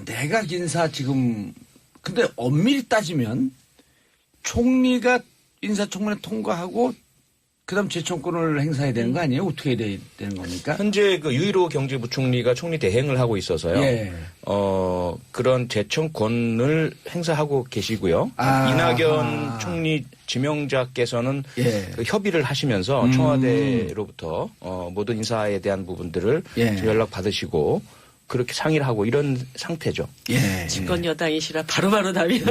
내각 인사 지금 근데 엄밀히 따지면 총리가 인사청문회 통과하고 그다음 제청권을 행사해야 되는 거 아니에요? 어떻게 해야 되는 겁니까? 현재 그 유일호 경제부총리가 총리 대행을 하고 있어서요. 예. 그런 제청권을 행사하고 계시고요. 이낙연 총리 지명자께서는 그 협의를 하시면서 청와대로부터 모든 인사에 대한 부분들을 좀 연락 받으시고 그렇게 상의를 하고 이런 상태죠. 예. 집권 여당이시라 바로바로 답이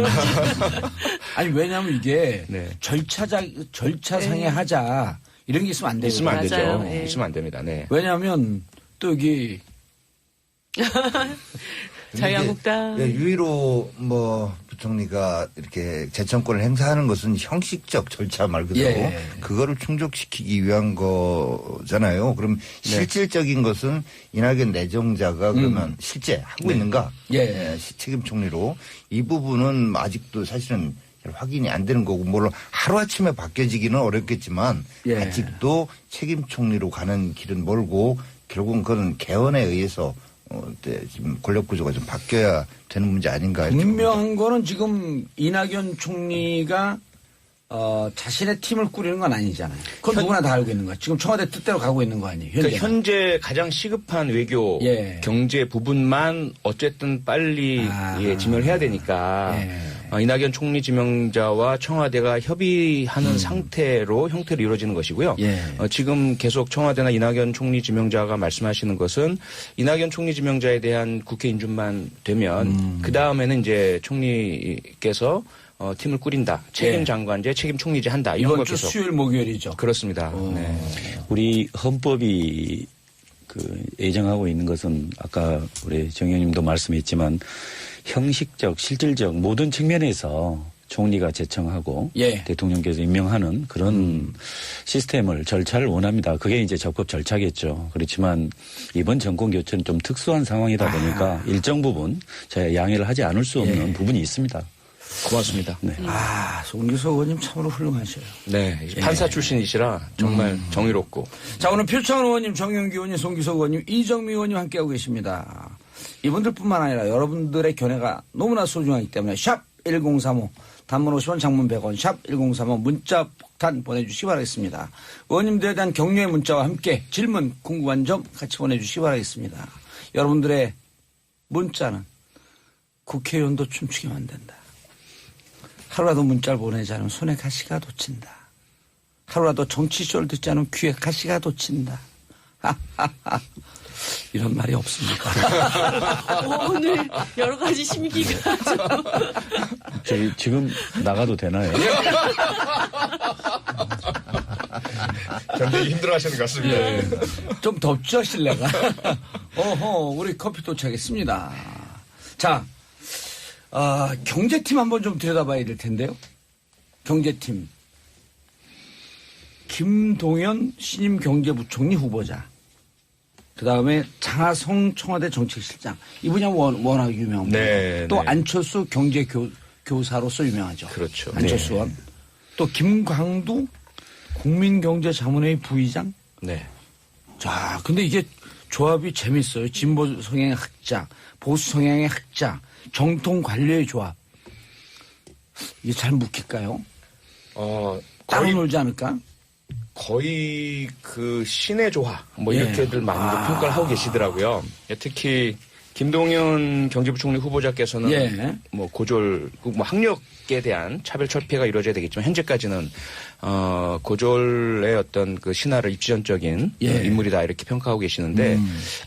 아니 왜냐하면 이게 절차상에 하자 이런 게 있으면 안 되죠. 있으면 안 되죠. 있으면 안 됩니다. 네. 왜냐하면 또 여기 자유한국당 유일호 부총리가 이렇게 재청권을 행사하는 것은 형식적 절차 말 그대로 그거를 충족시키기 위한 거잖아요. 그럼 실질적인 것은 이낙연 내정자가 그러면 실제 하고 있는가? 책임 총리로 이 부분은 아직도 사실은 확인이 안 되는 거고 물론 하루아침에 바뀌어지기는 어렵겠지만 아직도 책임 총리로 가는 길은 멀고 결국은 그건 개헌에 의해서 지금 권력 구조가 좀 바뀌어야 되는 문제 아닌가. 분명한 거는 지금 이낙연 총리가 자신의 팀을 꾸리는 건 아니잖아요. 그건 누구나 다 알고 있는 거야. 지금 청와대 뜻대로 가고 있는 거 아니에요. 그러니까 현재 가장 시급한 외교 경제 부분만 어쨌든 빨리 진행을 해야 되니까 이낙연 총리 지명자와 청와대가 협의하는 상태로 형태로 이루어지는 것이고요. 지금 계속 청와대나 이낙연 총리 지명자가 말씀하시는 것은 이낙연 총리 지명자에 대한 국회 인준만 되면 그 다음에는 이제 총리께서 팀을 꾸린다. 책임 장관제, 책임 총리제 한다. 이런 거 계속. 계속. 수요일 목요일이죠. 그렇습니다. 네. 우리 헌법이 예정하고 있는 것은 아까 우리 정 의원님도 말씀했지만 형식적, 실질적 모든 측면에서 총리가 제청하고 대통령께서 임명하는 그런 시스템을 절차를 원합니다. 그게 이제 적법 절차겠죠. 그렇지만 이번 정권 교체는 좀 특수한 상황이다 보니까 일정 부분 저희가 양해를 하지 않을 수 없는 부분이 있습니다. 고맙습니다. 네. 송기석 의원님 참으로 훌륭하셔요. 네. 판사 출신이시라 정말 정의롭고. 자, 오늘 표창원 의원님, 정영기 의원님, 송기석 의원님, 이정미 의원님 함께하고 계십니다. 이분들뿐만 아니라 여러분들의 견해가 너무나 소중하기 때문에 샵 1035 단문 50원 장문 100원 샵 1035 문자 폭탄 보내주시기 바라겠습니다. 의원님들에 대한 격려의 문자와 함께 질문 궁금한 점 같이 보내주시기 바라겠습니다. 여러분들의 문자는 국회의원도 춤추게 만든다. 하루라도 문자를 보내지 않으면 손에 가시가 돋친다. 하루라도 정치쇼를 듣지 않으면 귀에 가시가 돋친다. 이런 말이 없습니까? 오늘 여러 가지 심기가 저희 지금 나가도 되나요? 굉장히 힘들어하시는 것 같습니다. 좀 덥죠, 실내가? 우리 커피 도착했습니다. 자, 경제팀 한번 좀 들여다봐야 될 텐데요. 경제팀. 김동연 신임 경제부총리 후보자. 그 다음에 장하성 청와대 정책실장. 이분이 워낙 유명합니다. 또 안철수 경제교사로서 유명하죠. 그렇죠. 안철수 의원. 또 김광두 국민경제자문회의 부의장. 자, 근데 이게 조합이 재밌어요. 진보 성향의 학자, 보수 성향의 학자, 정통 관료의 조합. 이게 잘 묶일까요? 따로 놀지 않을까? 거의 그 신의 조화 이렇게들 많이 평가를 하고 계시더라고요. 특히 김동연 경제부총리 후보자께서는 고졸 학력에 대한 차별 철폐가 이루어져야 되겠지만 현재까지는 고졸의 어떤 그 신화를 입지전적인 인물이다 이렇게 평가하고 계시는데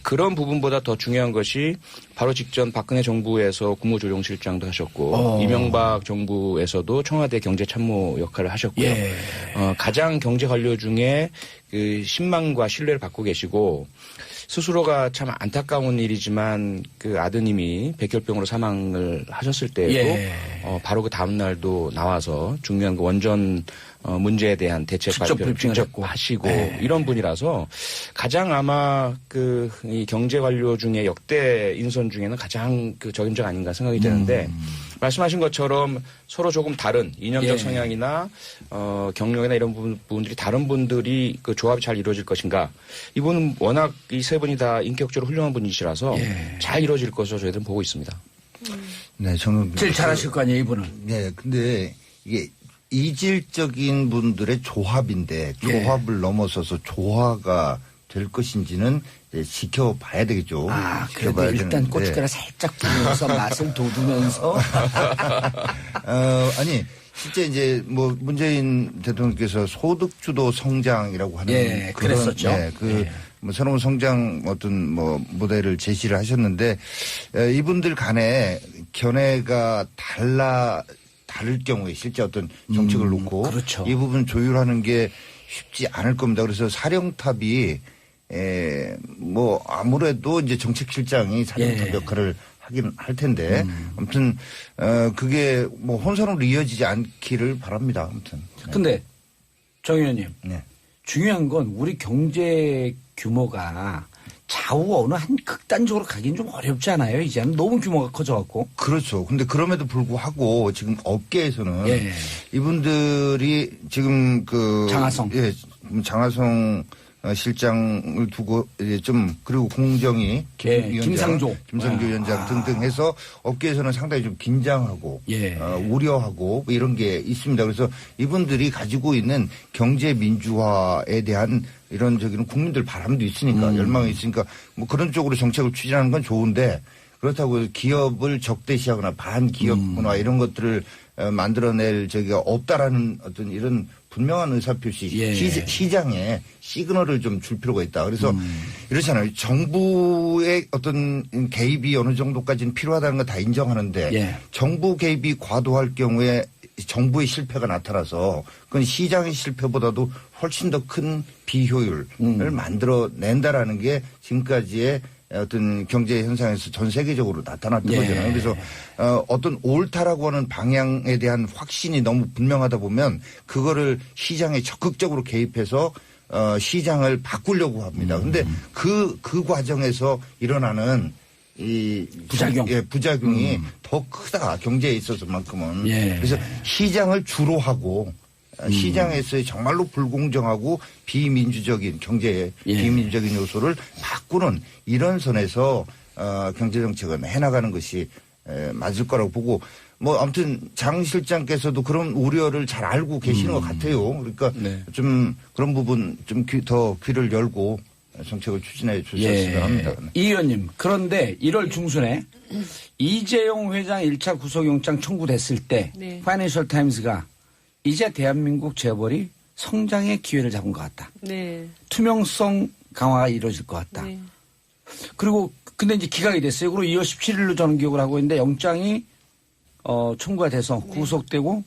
그런 부분보다 더 중요한 것이 바로 직전 박근혜 정부에서 국무조정실장도 하셨고 이명박 정부에서도 청와대 경제참모 역할을 하셨고요. 가장 경제 관료 중에 그 신망과 신뢰를 받고 계시고 스스로가 참 안타까운 일이지만 그 아드님이 백혈병으로 사망을 하셨을 때에도 바로 그 다음 날도 나와서 중요한 그 원전 문제에 대한 대책 직접 발표를 브리핑을 직접 했고. 하시고 네. 이런 분이라서 가장 아마 이 경제 관료 중에 역대 인선 중에는 가장 그 적임자가 아닌가 생각이 되는데 말씀하신 것처럼 서로 조금 다른 이념적 예. 성향이나 경력이나 이런 부분들이 다른 분들이 그 조합이 잘 이루어질 것인가. 이분은 워낙 이 세 분이 다 인격적으로 훌륭한 분이시라서 예. 잘 이루어질 것으로 저희들은 보고 있습니다. 네, 저는 제일 잘하실 거 아니에요, 이분은. 네, 근데 이게 이질적인 분들의 조합인데 조합을 넘어서서 조화가 될 것인지는 이제 지켜봐야 되겠죠. 그래도 지켜봐야 일단 되는데. 고춧가루 살짝 뿌리면서 맛을 돋우면서. 아니 실제 이제 뭐 문재인 대통령께서 소득주도 성장이라고 하는 예, 그랬었죠. 뭐 새로운 성장 어떤 뭐 모델을 제시를 하셨는데 이분들 간에 견해가 다를 경우에 실제 어떤 정책을 놓고 그렇죠. 이 부분 조율하는 게 쉽지 않을 겁니다. 그래서 사령탑이 뭐 아무래도 이제 정책실장이 사령탑 예. 역할을 하긴 할 텐데 아무튼 그게 뭐 혼선으로 이어지지 않기를 바랍니다. 아무튼. 네. 근데 정 의원님 네. 중요한 건 우리 경제 규모가 좌우 어느 한 극단적으로 가긴 좀 어렵지 않아요? 이제는 너무 규모가 커져갖고. 그렇죠. 근데 그럼에도 불구하고 지금 업계에서는 예. 이분들이 지금 장하성. 장하성 실장을 두고 이제 좀 그리고 공정위 김상조 위원장 등등 해서 업계에서는 상당히 좀 긴장하고 예. 우려하고 뭐 이런 게 있습니다. 그래서 이분들이 가지고 있는 경제 민주화에 대한 이런저기는 국민들 바람도 있으니까 열망이 있으니까 뭐 그런 쪽으로 정책을 추진하는 건 좋은데 그렇다고 기업을 적대시하거나 반기업 문화 이런 것들을 만들어낼 저기가 없다라는 어떤 이런 분명한 의사표시 예. 시장에 시그널을 좀 줄 필요가 있다. 그래서 이렇잖아요. 정부의 어떤 개입이 어느 정도까지는 필요하다는 거 다 인정하는데 예. 정부 개입이 과도할 경우에 정부의 실패가 나타나서 그건 시장의 실패보다도 훨씬 더 큰 비효율을 만들어낸다라는 게 지금까지의 어떤 경제 현상에서 전 세계적으로 나타났던 예. 거잖아요. 그래서 어떤 옳다라고 하는 방향에 대한 확신이 너무 분명하다 보면 그거를 시장에 적극적으로 개입해서 시장을 바꾸려고 합니다. 그런데 그 과정에서 일어나는 이 부작용. 부작용이 더 크다. 경제에 있어서만큼은. 예. 그래서 시장을 주로 하고 시장에서의 정말로 불공정하고 비민주적인 경제의 예. 비민주적인 요소를 바꾸는 이런 선에서 경제정책은 해나가는 것이 맞을 거라고 보고 뭐 아무튼 장 실장께서도 그런 우려를 잘 알고 계시는 것 같아요. 그러니까 네. 좀 그런 부분 좀 더 귀를 열고 정책을 추진해 주셨으면 합니다. 이 의원님 그런데 1월 중순에 이재용 회장 1차 구속영장 청구됐을 때 네. 파이낸셜 타임스가 이제 대한민국 재벌이 성장의 기회를 잡은 것 같다. 네. 투명성 강화가 이루어질 것 같다. 네. 그리고 근데 이제 기각이 됐어요. 그리고 2월 17일로 저는 기억을 하고 있는데 영장이 청구가 돼서 구속되고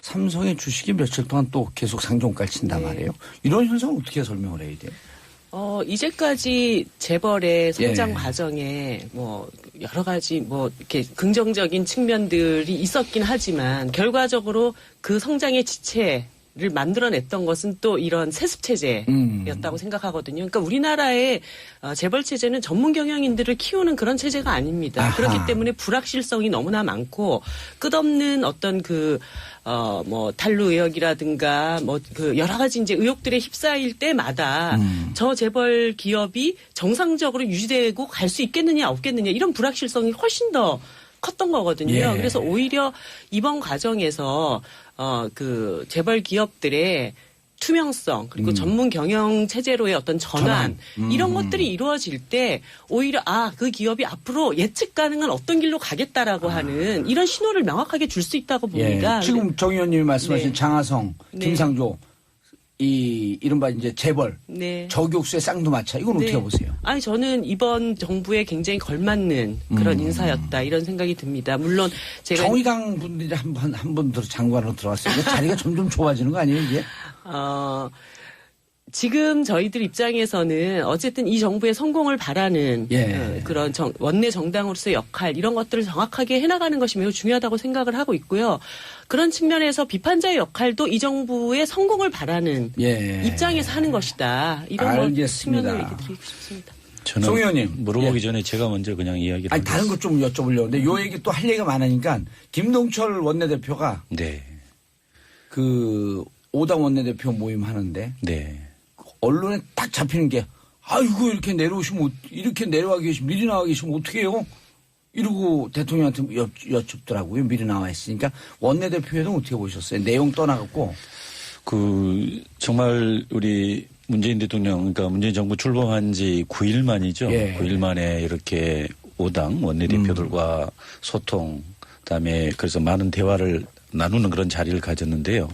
삼성의 주식이 며칠 동안 또 계속 상종가를 친단 말이에요. 이런 현상을 어떻게 설명을 해야 돼요? 이제까지 재벌의 성장 예. 과정에 뭐 여러 가지 뭐 이렇게 긍정적인 측면들이 있었긴 하지만 결과적으로 그 성장의 지체를 만들어냈던 것은 또 이런 세습 체제였다고 생각하거든요. 그러니까 우리나라의 재벌 체제는 전문 경영인들을 키우는 그런 체제가 아닙니다. 아하. 그렇기 때문에 불확실성이 너무나 많고 끝없는 어떤 뭐 탈루 의혹이라든가 뭐 그 여러 가지 이제 의혹들에 휩싸일 때마다 저 재벌 기업이 정상적으로 유지되고 갈 수 있겠느냐 없겠느냐 이런 불확실성이 훨씬 더 컸던 거거든요. 예. 그래서 오히려 이번 과정에서 그 재벌 기업들의 투명성 그리고 전문 경영 체제로의 어떤 전환 이런 것들이 이루어질 때 오히려 그 기업이 앞으로 예측 가능한 어떤 길로 가겠다라고 하는 이런 신호를 명확하게 줄 수 있다고 봅니다. 지금 정 의원님이 말씀하신 네. 장하성, 네. 김상조 이 이른바 이제 재벌 네. 저격수의 쌍두마차 이건 어떻게 네. 보세요? 아니 저는 이번 정부에 굉장히 걸맞는 그런 인사였다 이런 생각이 듭니다. 물론 제가 정의당 분들이 한 분 장관으로 들어왔어요. 자리가 점점 좁아지는 거 아니에요 이게? 지금 저희들 입장에서는 어쨌든 이 정부의 성공을 바라는 그런 원내 정당으로서의 역할 이런 것들을 정확하게 해나가는 것이 매우 중요하다고 생각을 하고 있고요. 그런 측면에서 비판자의 역할도 이 정부의 성공을 바라는 입장에서 하는 것이다. 이런 측면을 얘기 드리고 싶습니다. 저는 송 의원님 물어보기 전에 제가 먼저 그냥 이야기를 아니 다른 것 좀 여쭤보려고 근데 요 얘기 또 할 얘기가 많으니까 김동철 원내대표가 그 5당 원내대표 모임 하는데 언론에 딱 잡히는 게 아이고 이렇게 내려오시면 이렇게 내려와 계시면 미리 나와 계시면 어떻게 해요? 이러고 대통령한테 여쭙더라고요. 미리 나와 있으니까 원내대표회동 어떻게 보셨어요? 내용 떠나갖고 정말 우리 문재인 대통령 그러니까 문재인 정부 출범한 지 9일 만이죠. 9일 만에 이렇게 5당 원내대표들과 소통 그다음에 그래서 많은 대화를 나누는 그런 자리를 가졌는데요.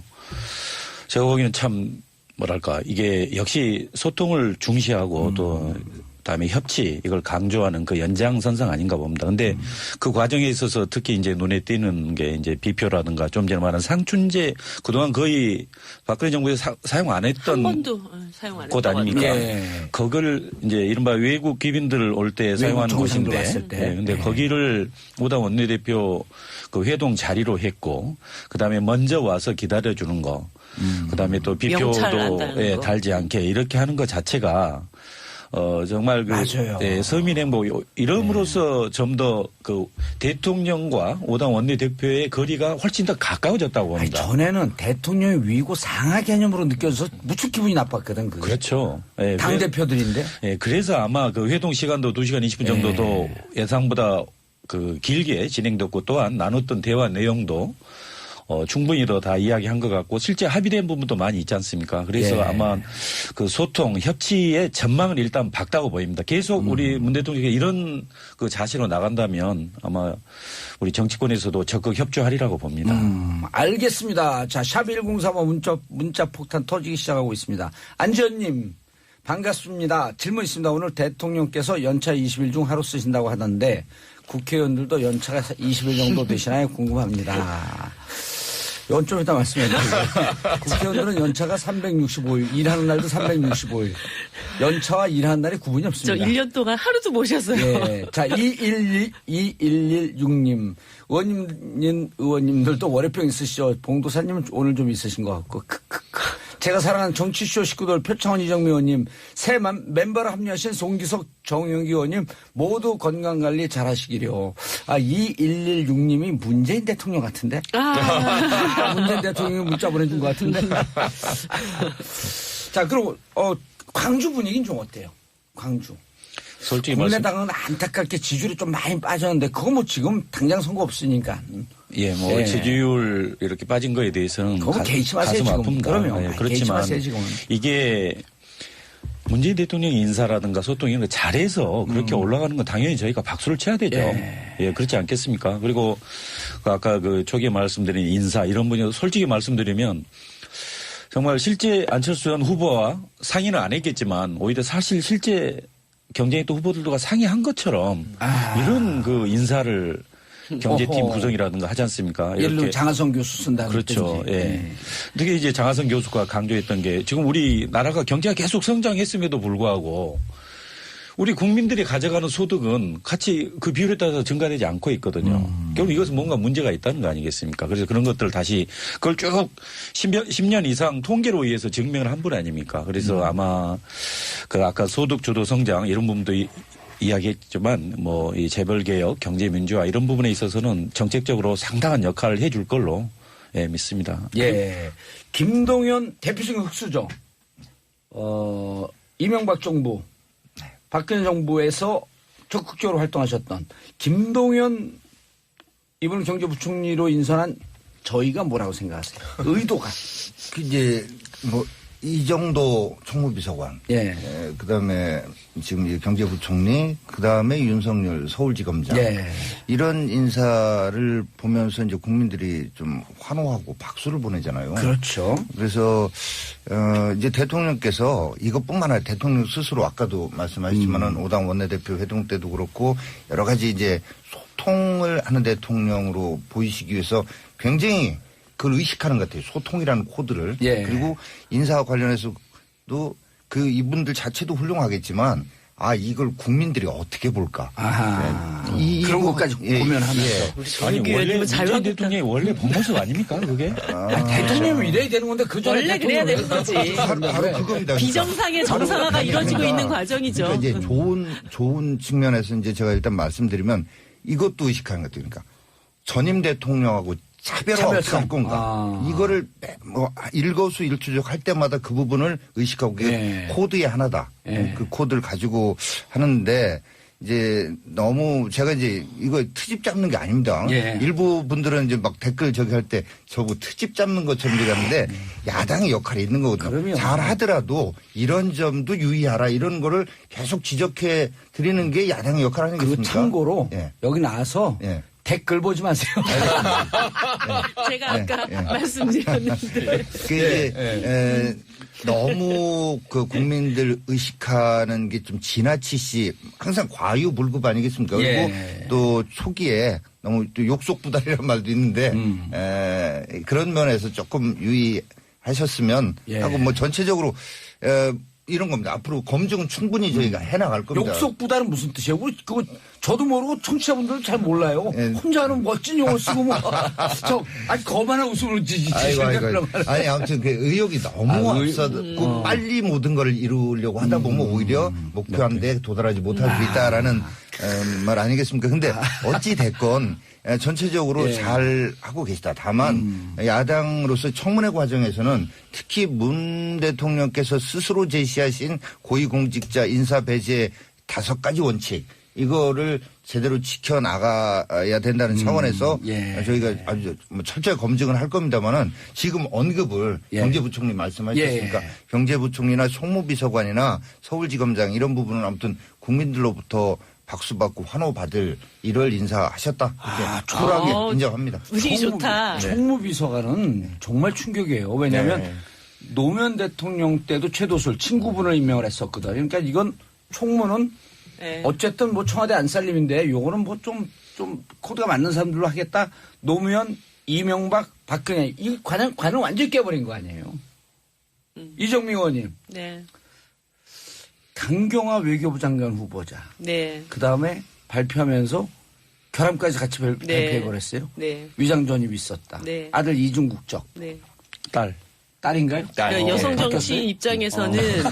제가 보기에는 참 뭐랄까 이게 역시 소통을 중시하고 또 그다음에 협치 이걸 강조하는 그 연장선상 아닌가 봅니다. 근데 그 과정에 있어서 특히 이제 눈에 띄는 게 이제 비표라든가 좀 전에 말한 상춘제 그동안 거의 박근혜 정부에 사용 안 했던 한 번도 사용 안 했던 곳 아닙니까? 그걸 이제 이른바 외국 귀빈들 올 때 사용하는 곳인데 근데 거기를 5당 원내대표 그 회동 자리로 했고 그다음에 먼저 와서 기다려주는 거 그다음에 또 비표도 달지 않게 이렇게 하는 것 자체가 정말 서민 행복 이름으로써 좀 더 그 대통령과 5당 원내대표의 거리가 훨씬 더 가까워졌다고 봅니다. 전에는 대통령이 위고 상하 개념으로 느껴져서 무척 기분이 나빴거든. 그게. 그렇죠. 당 대표들인데. 그래서 아마 그 회동 시간도 2시간 20분 정도도 예상보다 그 길게 진행됐고 또한 나눴던 대화 내용도 충분히 다 이야기한 것 같고 실제 합의된 부분도 많이 있지 않습니까? 그래서 아마 그 소통, 협치의 전망을 일단 밝다고 보입니다. 계속 우리 문 대통령이 이런 그 자세로 나간다면 아마 우리 정치권에서도 적극 협조하리라고 봅니다. 알겠습니다. 자, 샵 1035 문자 폭탄 터지기 시작하고 있습니다. 안지현님 반갑습니다. 질문 있습니다. 오늘 대통령께서 연차 20일 중 하루 쓰신다고 하던데 국회의원들도 연차가 20일 정도 되시나요? 궁금합니다. 이건 좀 이따 말씀해 드릴게요. 국회의원들은 연차가 365일, 일하는 날도 365일. 연차와 일하는 날이 구분이 없습니다. 저 1년 동안 하루도 모셨어요. 자, 2116님. 의원님들도 월요병 있으시죠? 봉도사님은 오늘 좀 있으신 것 같고. 제가 사랑하는 정치쇼 식구들 표창원 이정미 의원님, 새 멤버로 합류하신 송기석 정영기 의원님 모두 건강관리 잘하시기려. 2116님이 문재인 대통령 같은데? 문재인 대통령이 문자 보내준 것 같은데? 자, 그리고 광주 분위기는 좀 어때요? 광주. 솔직히 국민의당은 안타깝게 지지율이 좀 많이 빠졌는데 그거 뭐 지금 당장 선거 없으니까. 지지율 이렇게 빠진 거에 대해서는 개의치 마세요, 가슴 지금. 아픕니다. 그러면 그렇지만 지금은. 이게 문재인 대통령 인사라든가 소통 이런 거 잘해서 그렇게 올라가는 건 당연히 저희가 박수를 쳐야 되죠. 그렇지 않겠습니까? 그리고 아까 그 초기에 말씀드린 인사 이런 분야도 솔직히 말씀드리면 정말 실제 안철수 전 후보와 상의는 안 했겠지만 오히려 사실 실제 경쟁했던 후보들과 상의한 것처럼 이런 그 인사를 경제팀 구성이라든가 하지 않습니까? 예를 들어 장하성 교수 쓴다는 그렇죠. 특히 이제 장하성 교수가 강조했던 게 지금 우리 나라가 경제가 계속 성장했음에도 불구하고 우리 국민들이 가져가는 소득은 같이 그 비율에 따라서 증가되지 않고 있거든요. 결국 이것은 뭔가 문제가 있다는 거 아니겠습니까? 그래서 그런 것들을 다시 그걸 쭉 10년 이상 통계로 의해서 증명을 한 분 아닙니까? 그래서 아마 그 아까 소득 주도 성장 이런 부분도 이야기했지만 뭐 이 재벌개혁, 경제민주화 이런 부분에 있어서는 정책적으로 상당한 역할을 해줄 걸로 믿습니다. 김동연 대표적인 흑수저. 이명박 정부, 박근혜 정부에서 적극적으로 활동하셨던 김동연 이번 경제부총리로 인선한 저희가 뭐라고 생각하세요? 의도가. 이제 뭐 이정도 총무비서관, 그다음에 지금 경제부총리, 그다음에 윤석열 서울지검장 이런 인사를 보면서 이제 국민들이 좀 환호하고 박수를 보내잖아요. 그렇죠. 그래서 이제 대통령께서 이것뿐만 아니라 대통령 스스로 아까도 말씀하셨지만은 5당 원내대표 회동 때도 그렇고 여러 가지 이제 소통을 하는 대통령으로 보이시기 위해서 굉장히 그걸 의식하는 것 같아요. 소통이라는 코드를. 그리고 인사와 관련해서도 그 이분들 자체도 훌륭하겠지만 이걸 국민들이 어떻게 볼까? 아하. 그런 것까지 고면하면서. 아니 원래 문재인 대통령이 원래 본 모습 아닙니까 그게? 대통령이 이래야 되는 건데 그 전에 원래 그래야 되는 거지. 바로 그겁니다. 비정상의 정상화가 이루어지고 있는 과정이죠. 그러니까 이제 좋은 측면에서 이제 제가 일단 말씀드리면 이것도 의식하는 것도 그러니까 전임 대통령하고 차별화 어떻게 할 건가. 이거를 뭐 일거수일투족 할 때마다 그 부분을 의식하고 그게 코드의 하나다. 그 코드를 가지고 하는데 이제 너무 제가 이제 이거 트집 잡는 게 아닙니다. 일부 분들은 이제 막 댓글 저기 할 때 저거 트집 잡는 것처럼 얘기하는데 야당의 역할이 있는 거거든요. 잘 하더라도 이런 점도 유의하라 이런 거를 계속 지적해 드리는 게 야당의 역할 아니겠습니까? 참고로 여기 나와서 댓글 보지 마세요. 제가 아까 말씀드렸는데. 그게 너무 그 국민들 의식하는 게 좀 지나치시 항상 과유불급 아니겠습니까? 그리고 또 초기에 너무 또 욕속부달이라는 말도 있는데 그런 면에서 조금 유의하셨으면 하고 뭐 전체적으로 이런 겁니다. 앞으로 검증은 충분히 저희가 해나갈 겁니다. 욕속부달은 무슨 뜻이에요? 그거 저도 모르고 청취자분들은 잘 몰라요. 혼자는 멋진 용어 쓰고 뭐. 거만한 웃음을 지지. 아니 아무튼 그 의욕이 너무 앞서고 빨리 모든 걸 이루려고 하다 보면 오히려 목표한 데 도달하지 못할 수 있다라는 말 아니겠습니까? 근데 어찌 됐건 전체적으로 잘 하고 계시다. 다만 야당으로서 청문회 과정에서는 특히 문 대통령께서 스스로 제시하신 고위공직자 인사 배제 5가지 원칙 이거를 제대로 지켜나가야 된다는 차원에서 저희가 아주 철저히 검증을 할 겁니다만은 지금 언급을 경제부총리 말씀하셨으니까 경제부총리나 송무비서관이나 서울지검장 이런 부분은 아무튼 국민들로부터 박수받고 환호받을 1월 인사하셨다. 쿨하게 인정합니다. 분위기 좋다. 총무비서관은 정말 충격이에요. 왜냐하면 노무현 대통령 때도 최도술 친구분을 임명을 했었거든요. 그러니까 이건 총무는 어쨌든 뭐 청와대 안살림인데 요거는 뭐 좀 코드가 맞는 사람들로 하겠다. 노무현, 이명박, 박근혜 이 관을 완전히 깨버린 거 아니에요. 이정미 의원님. 네. 강경화 외교부 장관 후보자. 그다음에 발표하면서 결함까지 같이 발표해버렸어요. 위장 전입이 있었다. 아들 이중 국적. 딸인가요? 여성 정치 입장에서는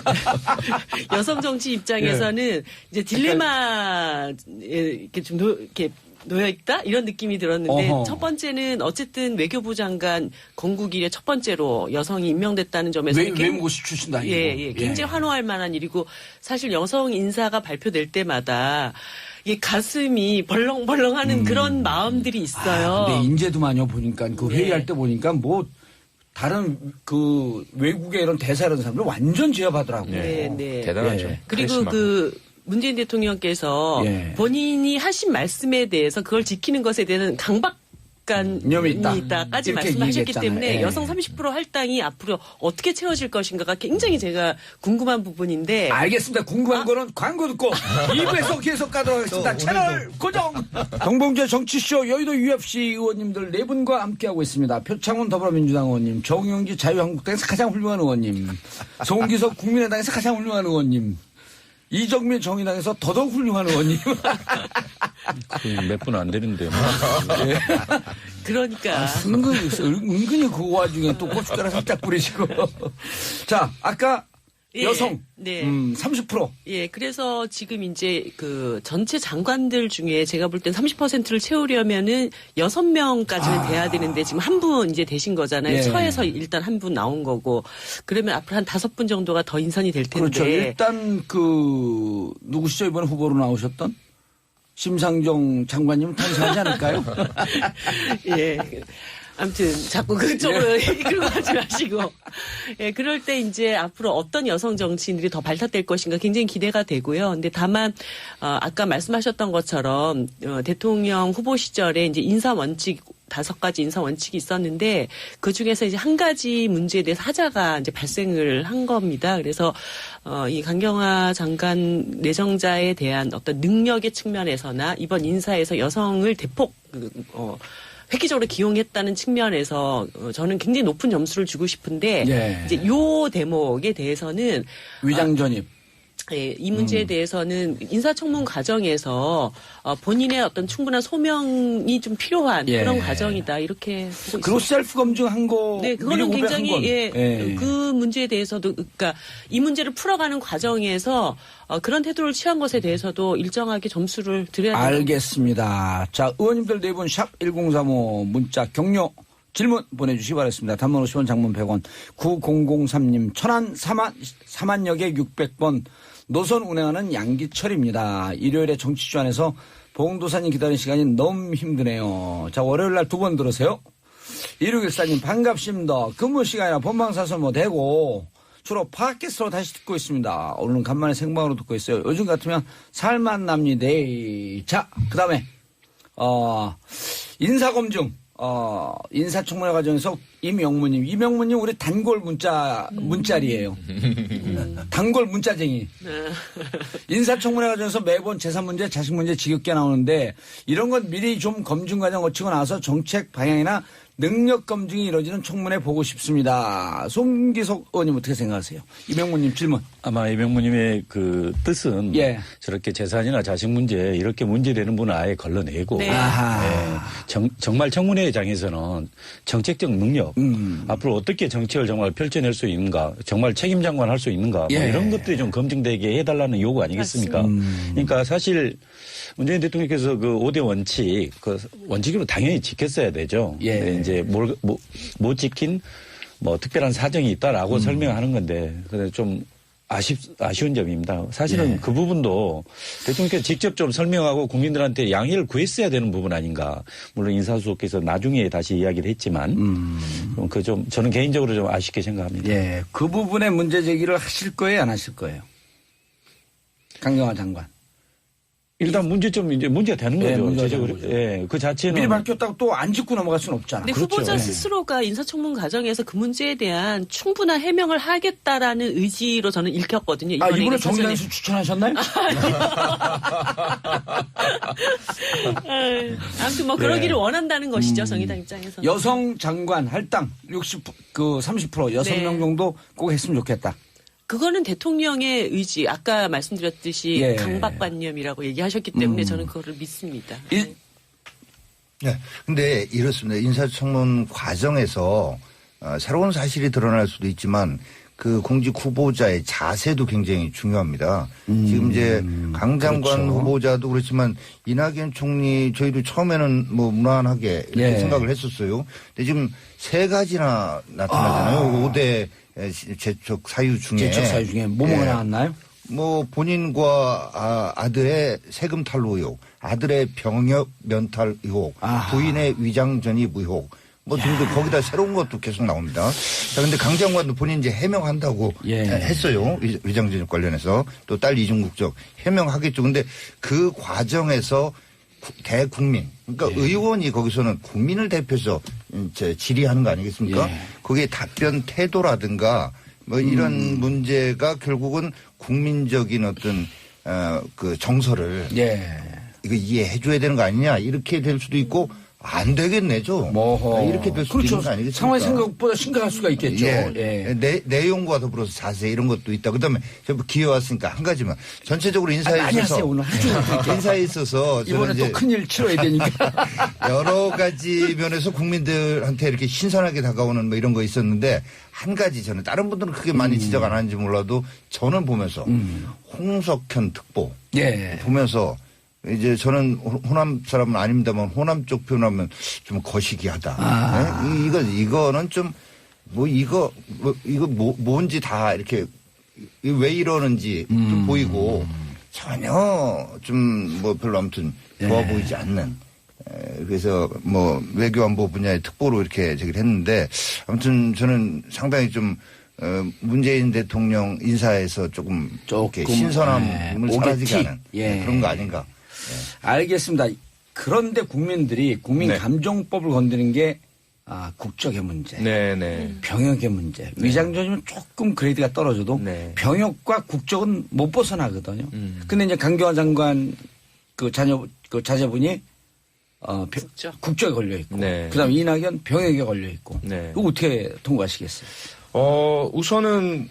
여성 정치 입장에서는 이제 딜레마 이렇게 좀 이렇게 놓여 있다 이런 느낌이 들었는데 첫 번째는 어쨌든 외교부 장관 건국 이래 첫 번째로 여성이 임명됐다는 점에서 외무고시 출신도 아니고 굉장히 환호할 만한 일이고 사실 여성 인사가 발표될 때마다 이게 가슴이 벌렁벌렁하는 그런 마음들이 있어요. 근데 인재도 많이 보니까 그 회의할 때 보니까 뭐 다른 그 외국의 이런 대사 이런 사람들 완전 제압하더라고요. 대단하죠. 그리고 문재인 대통령께서 본인이 하신 말씀에 대해서 그걸 지키는 것에 대한 강박관념이 있다까지 말씀하셨기 때문에 여성 30% 할당이 앞으로 어떻게 채워질 것인가가 굉장히 제가 궁금한 부분인데. 알겠습니다. 궁금한 거는 광고 듣고 2부에서 계속 가도록 하겠습니다. 채널 고정. 정봉재 정치쇼 여의도 UFC 의원님들 4분과 함께하고 있습니다. 표창원 더불어민주당 의원님, 정용기 자유한국당에서 가장 훌륭한 의원님, 송기석 국민의당에서 가장 훌륭한 의원님, 이정민 정의당에서 더더욱 훌륭한 의원님. 몇 분 안 되는데요. 그러니까. 은근히 그 와중에 또 고춧가루 살짝 뿌리시고. 자, 아까 여성 30%. 그래서 지금 이제 그 전체 장관들 중에 제가 볼 땐 30%를 채우려면은 6명까지는 돼야 되는데 지금 한 분 이제 되신 거잖아요. 처에서 일단 한 분 나온 거고 그러면 앞으로 한 5분 정도가 더 인선이 될 텐데. 그렇죠. 일단 누구시죠? 이번에 후보로 나오셨던? 심상정 장관님 탄생하지 않을까요? 아무튼 자꾸 그쪽으로 이끌고 가지 마시고. 그럴 때 이제 앞으로 어떤 여성 정치인들이 더 발탁될 것인가 굉장히 기대가 되고요. 근데 다만 아까 말씀하셨던 것처럼 대통령 후보 시절에 이제 인사 원칙 5가지 인사 원칙이 있었는데 그 중에서 이제 한 가지 문제에 대해서 하자가 이제 발생을 한 겁니다. 그래서 이 강경화 장관 내정자에 대한 어떤 능력의 측면에서나 이번 인사에서 여성을 대폭 획기적으로 기용했다는 측면에서 저는 굉장히 높은 점수를 주고 싶은데 예. 이제 요 대목에 대해서는 위장 전입. 예, 이 문제에 대해서는 인사청문 과정에서 본인의 어떤 충분한 소명이 좀 필요한 예. 그런 과정이다 이렇게 보고 있습니다. 그리고 셀프 검증한 거. 네, 그거는 미리 고백한 굉장히 건. 예, 그 문제에 대해서도 그러니까 이 문제를 풀어가는 과정에서 그런 태도를 취한 것에 대해서도 일정하게 점수를 드려야 된다. 알겠습니다. 자, 의원님들 네 분 샵 1035 문자 격려 질문 보내주시기 바랍니다. 단문 50원 장문 100원 9003님 천안 4만역에 600번 노선 운행하는 양기철입니다. 일요일에 정치주안에서 봉도사님 기다리는 시간이 너무 힘드네요. 자, 월요일 날 두 번 들으세요. 1614님 반갑습니다. 근무 시간이나 본방사수 뭐 되고 주로 팟캐스트로 다시 듣고 있습니다. 오늘은 간만에 생방으로 듣고 있어요. 요즘 같으면 살만 납니다. 자, 그 다음에 인사검증 인사청문회 과정에서 이명무님 우리 단골 문자리예요. 단골 문자쟁이. 인사청문회 과정에서 매번 재산 문제, 자식 문제 지겹게 나오는데 이런 건 미리 좀 검증 과정 거치고 나서 정책 방향이나 능력 검증이 이루어지는 청문회 보고 싶습니다. 송기석 의원님 어떻게 생각하세요? 이명무님 질문. 아마 이명무님의 그 뜻은 예. 저렇게 재산이나 자식 문제 이렇게 문제되는 분은 아예 걸러내고 네. 아하. 정말 청문회장에서는 정책적 능력 앞으로 어떻게 정책을 정말 펼쳐낼 수 있는가 정말 책임 장관 할 수 있는가 뭐 예. 이런 것들이 좀 검증되게 해달라는 요구 아니겠습니까? 그러니까 사실 문재인 대통령께서 그 5대 원칙 그 원칙으로 당연히 지켰어야 되죠. 예. 근데 이제 못 지킨 뭐 특별한 사정이 있다라고 설명하는 건데 그래서 좀 아쉬운 점입니다. 사실은 예. 그 부분도 대통령께서 직접 좀 설명하고 국민들한테 양해를 구했어야 되는 부분 아닌가. 물론 인사수석께서 나중에 다시 이야기를 했지만 저는 개인적으로 좀 아쉽게 생각합니다. 예, 그 부분에 문제 제기를 하실 거예요, 안 하실 거예요? 강경화 장관. 일단 문제점 이제 문제가 되는 예, 거죠. 문제가 제적으로. 되는 거죠. 예, 그 자체는 미리 밝혔다고 또 안 짚고 넘어갈 수는 없잖아. 근데 그렇죠. 후보자 네. 스스로가 인사청문 과정에서 그 문제에 대한 충분한 해명을 하겠다라는 의지로 저는 읽혔거든요. 이번에 이거 정당에서 추천하셨나요? 아무튼 뭐 그러기를 원한다는 것이죠. 정의당 입장에서는. 여성 장관 할당 30% 6명 네. 정도 꼭 했으면 좋겠다. 그거는 대통령의 의지, 아까 말씀드렸듯이 예. 강박관념이라고 얘기하셨기 때문에 저는 그거를 믿습니다. 네. 근데 이렇습니다. 인사청문 과정에서 새로운 사실이 드러날 수도 있지만 그 공직 후보자의 자세도 굉장히 중요합니다. 지금 이제 강 장관 그렇죠. 후보자도 그렇지만 이낙연 총리 저희도 처음에는 뭐 무난하게 이렇게 예. 생각을 했었어요. 근데 지금 세 가지나 나타나잖아요. 5대 재척 사유 중에. 재척 사유 중에 뭐가 예. 나왔나요? 뭐 본인과 아들의 세금 탈루 의혹, 아들의 병역 면탈 의혹, 아하. 부인의 위장 전입 의혹, 뭐 등등 거기다 새로운 것도 계속 나옵니다. 자, 근데 강 장관도 본인 이제 해명한다고 예. 했어요. 위장 전입 관련해서 또 딸 이중국적 해명하겠죠. 근데 그 과정에서 대국민, 그러니까 예. 의원이 거기서는 국민을 대표해서 이제 질의하는 거 아니겠습니까? 예. 거기에 답변 태도라든가 뭐 이런 문제가 결국은 국민적인 어떤 그 정서를 예. 이거 이해해 줘야 되는 거 아니냐 이렇게 될 수도 있고 안 되겠네죠. 이렇게 될 수도 그렇죠. 있는 거 아니겠습니까? 상황이 생각보다 심각할 수가 있겠죠. 예. 내용과 더불어서 자세 이런 것도 있다. 그다음에 전부 기회 왔으니까 한 가지만 전체적으로 인사에 많이 있어서 하세요. 오늘 하루 인사에 있어서 저는 이번에 이제 또 큰일 치러야 되니까. 여러 가지 면에서 국민들한테 이렇게 신선하게 다가오는 뭐 이런 거 있었는데 한 가지 저는 다른 분들은 크게 많이 지적 안 하는지 몰라도 저는 보면서 홍석현 특보 예. 보면서 이제 저는 호남 사람은 아닙니다만 호남 쪽 표현하면 좀 거시기하다. 네? 이거는 좀 이거 뭔지 다 이렇게 왜 이러는지 좀 보이고 전혀 좀 뭐 별로 아무튼 좋아 보이지 않는. 그래서 뭐 외교안보 분야의 특보로 이렇게 제기를 했는데 아무튼 저는 상당히 좀 문재인 대통령 인사에서 조금 이렇게 신선함을 사라지게 하는 그런 거 아닌가. 알겠습니다. 그런데 국민들이 국민 네. 감정법을 건드는 게 국적의 문제, 네네. 병역의 문제. 위장전이면 조금 그레이드가 떨어져도 네. 병역과 국적은 못 벗어나거든요. 근데 이제 강경화 장관 그 자제분이 국적에 걸려 있고, 네. 그다음 이낙연 병역에 걸려 있고, 네. 이거 어떻게 통과하시겠어요? 우선은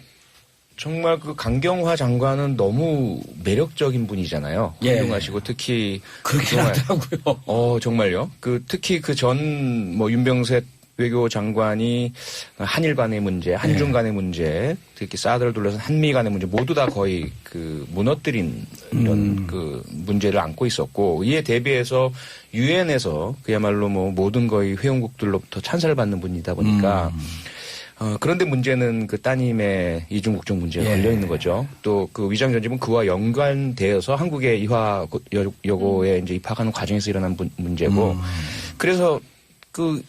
정말 그 강경화 장관은 너무 매력적인 분이잖아요. 예. 훌륭하시고 특히 그렇긴 하더라고요. 정말요. 특히 그 전 뭐 윤병셋 외교 장관이 한일 간의 문제, 한중 간의 문제, 특히 사드를 둘러싼 한미 간의 문제 모두 다 거의 그 무너뜨린 이런 그 문제를 안고 있었고, 이에 대비해서 유엔에서 그야말로 뭐 모든 거의 회원국들로부터 찬사를 받는 분이다 보니까 그런데 문제는 그 따님의 이중 국적 문제가 걸려 있는 거죠. 또 그 위장 전집은 그와 연관되어서 한국의 이화 여고에 이제 입학하는 과정에서 일어난 문제고, 그래서 그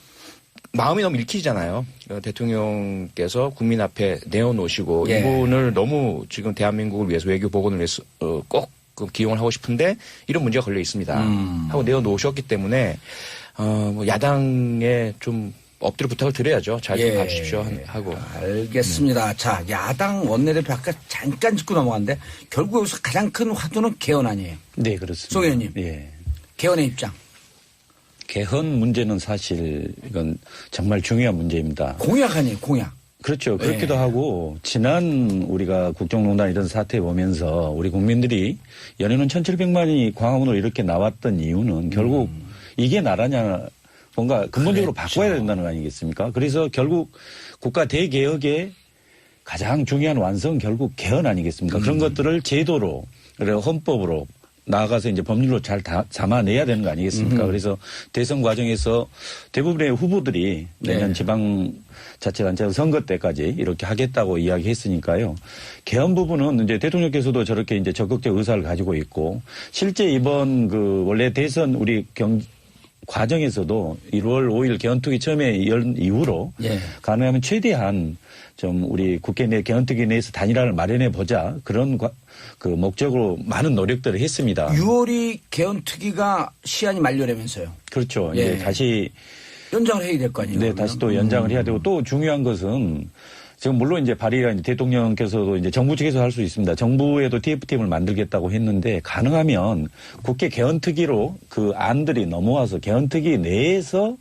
마음이 너무 읽히잖아요. 대통령께서 국민 앞에 내어놓으시고 이분을 너무 지금 대한민국을 위해서 외교 복원을 위해서 꼭 기용을 하고 싶은데 이런 문제가 걸려 있습니다. 하고 내어놓으셨기 때문에 뭐 야당에 좀 엎드려 부탁을 드려야죠. 잘 좀 봐주십시오 하고. 알겠습니다. 자, 야당 원내대표 아까 잠깐 짚고 넘어갔는데 결국 여기서 가장 큰 화두는 개헌 아니에요? 네, 그렇습니다. 송 의원님. 예. 개헌의 입장. 개헌 문제는 사실 이건 정말 중요한 문제입니다. 공약 아니에요, 공약. 그렇죠. 그렇기도 하고 지난 우리가 국정농단 이런 사태 보면서 우리 국민들이 연인원 1,700만이 광화문으로 이렇게 나왔던 이유는 결국 이게 나라냐 뭔가 근본적으로 바꿔야 된다는 거 아니겠습니까? 그래서 결국 국가 대개혁의 가장 중요한 완성 결국 개헌 아니겠습니까? 그런 것들을 제도로 그리고 헌법으로 나아가서 이제 법률로 잘 담아내야 되는 거 아니겠습니까? 그래서 대선 과정에서 대부분의 후보들이 내년 지방자치단체 선거 때까지 이렇게 하겠다고 이야기했으니까요. 개헌 부분은 이제 대통령께서도 저렇게 이제 적극적 의사를 가지고 있고 실제 이번 그 원래 대선 우리 과정에서도 1월 5일 개헌특위 처음에 연 이후로 가능하면 최대한 좀 우리 국회 내 개헌특위 내에서 단일화를 마련해 보자 그런 그 목적으로 많은 노력들을 했습니다. 6월이 개헌특위가 시한이 만료되면서요. 그렇죠. 이제 다시 연장을 해야 될 거 아니에요. 네, 그러면? 다시 또 연장을 해야 되고 또 중요한 것은 지금 물론 이제 발의가 이제 대통령께서도 이제 정부 측에서 할 수 있습니다. 정부에도 TF팀을 만들겠다고 했는데 가능하면 국회 개헌특위로 그 안들이 넘어와서 개헌특위 내에서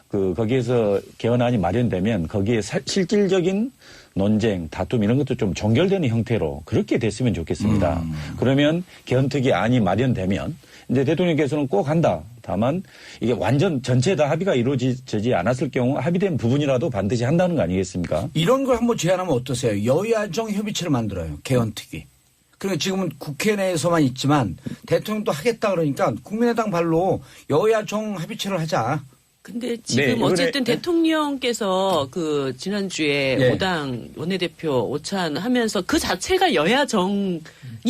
거기에서 개헌안이 마련되면 거기에 실질적인 논쟁, 다툼 이런 것도 좀 종결되는 형태로 그렇게 됐으면 좋겠습니다. 그러면 개헌특위 안이 마련되면 이제 대통령께서는 꼭 한다. 다만 이게 완전 전체 다 합의가 이루어지지 않았을 경우 합의된 부분이라도 반드시 한다는 거 아니겠습니까? 이런 걸 한번 제안하면 어떠세요? 여야정 협의체를 만들어요. 개헌특위. 그러니까 지금은 국회 내에서만 있지만 대통령도 하겠다 그러니까 국민의당 발로 여야정 합의체를 하자. 근데 지금 어쨌든 대통령께서 그 지난주에 5당 원내대표 오찬하면서 그 자체가 여야정이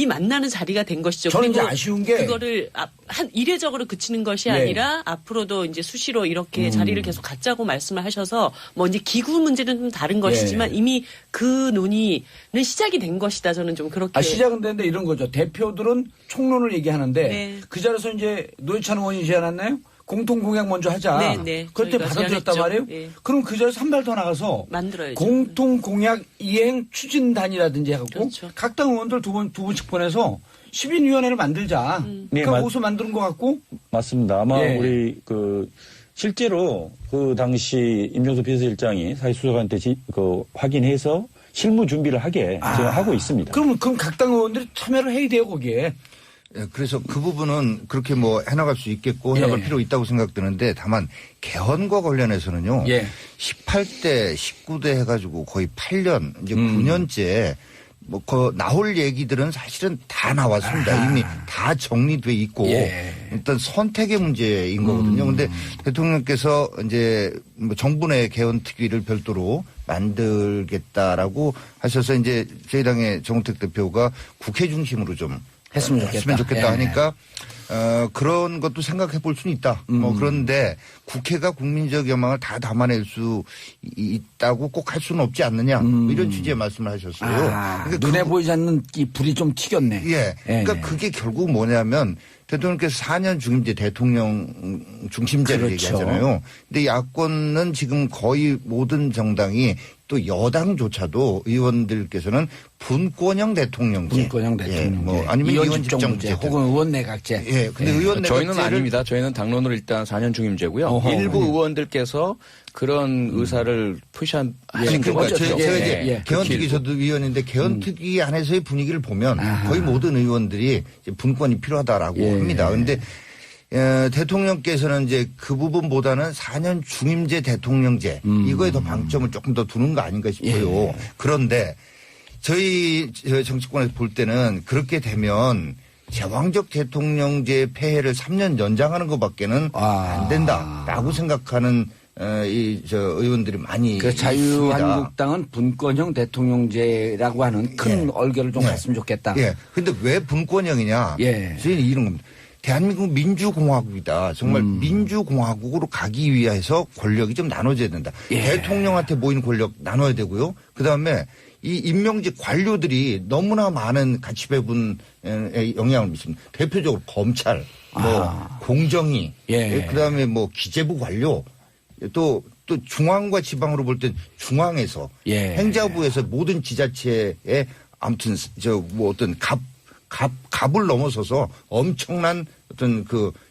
만나는 자리가 된 것이죠. 저는 그리고 이제 아쉬운 게 그거를 한 이례적으로 그치는 것이 아니라 앞으로도 이제 수시로 이렇게 자리를 계속 갖자고 말씀을 하셔서 뭐 이제 기구 문제는 좀 다른 것이지만 이미 그 논의는 시작이 된 것이다. 저는 좀 그렇게. 시작은 됐는데 이런 거죠. 대표들은 총론을 얘기하는데 그 자리에서 이제 노회찬 의원이 제안했나요? 공통 공약 먼저 하자. 그럴 때 받아들였단 말이에요. 그럼 그 자리에서 한 발 더 나가서 만들어야죠. 공통 공약 이행 추진단이라든지 해갖고 각 당 의원들 두 분씩 보내서 10인위원회를 만들자. 그러니까 거기서 만드는 것 같고. 맞습니다. 아마 우리 실제로 그 당시 임종석 비서실장이 사회수석한테 확인해서 실무 준비를 하게 지금 하고 있습니다. 그럼 각 당 의원들이 참여를 해야 돼요 거기에. 그래서 그 부분은 그렇게 뭐 해나갈 수 있겠고 해나갈 필요 있다고 생각되는데 다만 개헌과 관련해서는요. 18대, 19대 해가지고 거의 8년, 이제 9년째 뭐 나올 얘기들은 사실은 다 나왔습니다. 이미 다 정리돼 있고 일단 선택의 문제인 거거든요. 근데 대통령께서 이제 뭐 정부 내 개헌특위를 별도로 만들겠다라고 하셔서 이제 저희 당의 정우택 대표가 국회 중심으로 좀 했으면 좋겠다 하니까 그런 것도 생각해 볼 수는 있다. 뭐 그런데 국회가 국민적 여망을 다 담아낼 수 있다고 꼭 할 수는 없지 않느냐. 이런 취지의 말씀을 하셨어요. 그러니까 눈에 보이지 않는 이 불이 좀 튀겼네. 그러니까 그게 결국 뭐냐면 대통령께서 4년 중임제 대통령 중심제를 얘기하잖아요. 근데 야권은 지금 거의 모든 정당이 또 여당조차도 의원들께서는 분권형 대통령제. 분권형 대통령제. 뭐 아니면 의원 집정제 혹은 의원 내각제. 예. 근데 의원 내각제를 저희는 아닙니다. 저희는 당론으로 일단 4년 중임제고요. 어허, 일부 의원들께서 그런 의사를 표시하는 그러니까 경우가 있죠. 제가 이제 개헌특위 저도 위원인데 개헌특위 안에서의 분위기를 보면 거의 모든 의원들이 이제 분권이 필요하다라고 합니다. 그런데 대통령께서는 이제 그 부분보다는 4년 중임제 대통령제 이거에 더 방점을 조금 더 두는 거 아닌가 싶어요. 그런데 저희 정치권에서 볼 때는 그렇게 되면 제왕적 대통령제 폐해를 3년 연장하는 것밖에는 안 된다라고 생각하는 의원들이 많이 그 있습니다. 자유한국당은 분권형 대통령제라고 하는 큰 얼개를 좀 갔으면 좋겠다. 예. 근데 왜 분권형이냐? 저희는 이런 겁니다. 대한민국 민주공화국이다. 정말 민주공화국으로 가기 위해서 권력이 좀 나눠져야 된다. 대통령한테 모인 권력 나눠야 되고요. 그다음에 이 임명직 관료들이 너무나 많은 가치 배분에 영향을 미칩니다. 대표적으로 검찰, 공정위, 그다음에 기재부 관료, 또 중앙과 지방으로 볼 땐 중앙에서 행자부에서 모든 지자체에 아무튼 어떤 갑을 넘어서서 엄청난 어떤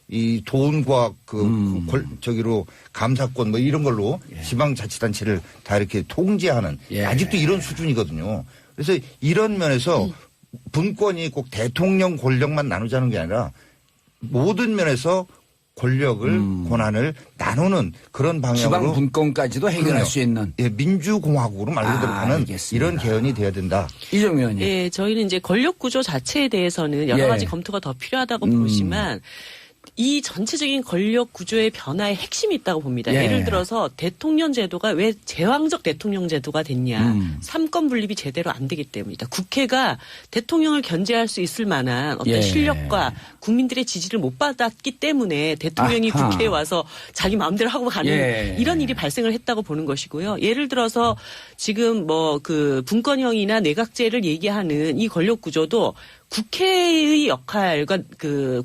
이 돈과 저기로 감사권 이런 걸로 지방자치단체를 다 이렇게 통제하는 아직도 이런 수준이거든요. 그래서 이런 면에서 분권이 꼭 대통령 권력만 나누자는 게 아니라 모든 면에서 권력을 권한을 나누는 그런 방향으로 지방 분권까지도 해결할 수 있는 민주공화국으로 말 그대로 가는 이런 개헌이 돼야 된다. 이정미 의원님. 예, 저희는 이제 권력 구조 자체에 대해서는 여러 가지 검토가 더 필요하다고 보지만 이 전체적인 권력 구조의 변화의 핵심이 있다고 봅니다. 예를 들어서 대통령 제도가 왜 제왕적 대통령 제도가 됐냐. 삼권 분립이 제대로 안 되기 때문이다. 국회가 대통령을 견제할 수 있을 만한 어떤 실력과 국민들의 지지를 못 받았기 때문에 대통령이 국회에 와서 자기 마음대로 하고 가는 이런 일이 발생을 했다고 보는 것이고요. 예를 들어서 지금 분권형이나 내각제를 얘기하는 이 권력 구조도 국회의 역할과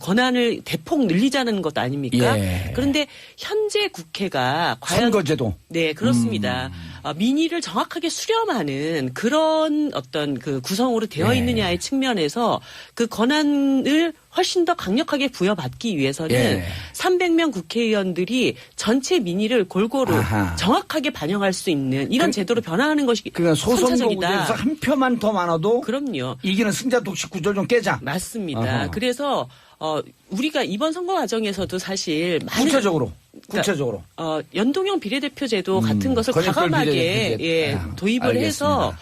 권한을 대폭 늘리자는 것 아닙니까? 그런데 현재 국회가 과연 선거제도. 네, 그렇습니다. 민의를 정확하게 수렴하는 그런 어떤 구성으로 되어 있느냐의 측면에서 그 권한을 훨씬 더 강력하게 부여받기 위해서는 300명 국회의원들이 전체 민의를 골고루 정확하게 반영할 수 있는 이런 제도로 변화하는 것이 그러니까 선차적이다. 소선거구제에서 한 표만 더 많아도 그럼요. 이기는 승자 독식 구조를 좀 깨자. 맞습니다. 그래서 우리가 이번 선거 과정에서도 사실 많은 구체적으로 연동형 비례대표제도 같은 것을 과감하게 도입을 해서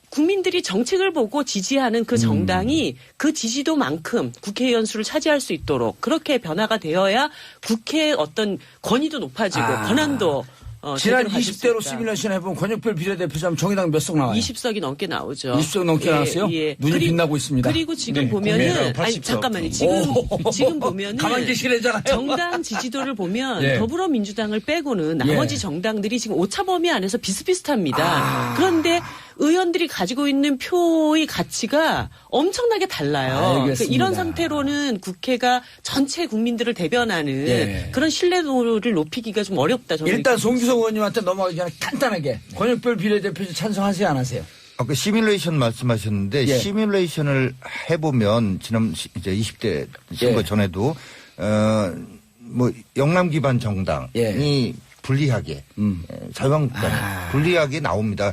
국민들이 정책을 보고 지지하는 그 정당이 그 지지도만큼 국회의원 수를 차지할 수 있도록 그렇게 변화가 되어야 국회의 어떤 권위도 높아지고 권한도 지난 20대로 시뮬레이션 해보면 권역별 비례대표자면 정의당 몇 석 나와요? 20석이 넘게 나오죠. 20석 넘게 나왔어요? 눈이 빛나고 있습니다. 그리고 지금 보면은 잠깐만요. 지금 보면은 가만 계시래잖아요. 정당 지지도를 보면 더불어민주당을 빼고는 나머지 정당들이 지금 오차 범위 안에서 비슷비슷합니다. 그런데 의원들이 가지고 있는 표의 가치가 엄청나게 달라요. 그러니까 이런 상태로는 국회가 전체 국민들을 대변하는 그런 신뢰도를 높이기가 좀 어렵다. 저는 일단 송기석 의원님한테 넘어가기 전에 간단하게 권역별 비례대표 찬성하세요 안 하세요? 아까 시뮬레이션 말씀하셨는데 시뮬레이션을 해보면 지난 이제 20대 선거 전에도 영남 기반 정당이 불리하게 자유한국당 불리하게 나옵니다.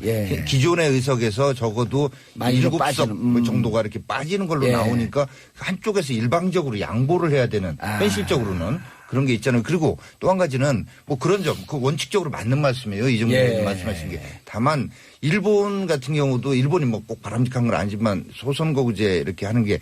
기존의 의석에서 적어도 7석 정도가 이렇게 빠지는 걸로 나오니까 한쪽에서 일방적으로 양보를 해야 되는 현실적으로는 그런 게 있잖아요. 그리고 또 한 가지는 그런 점, 원칙적으로 맞는 말씀이에요. 이정도 말씀하신 게. 다만 일본 같은 경우도 일본이 꼭 바람직한 건 아니지만 소선거구제 이렇게 하는 게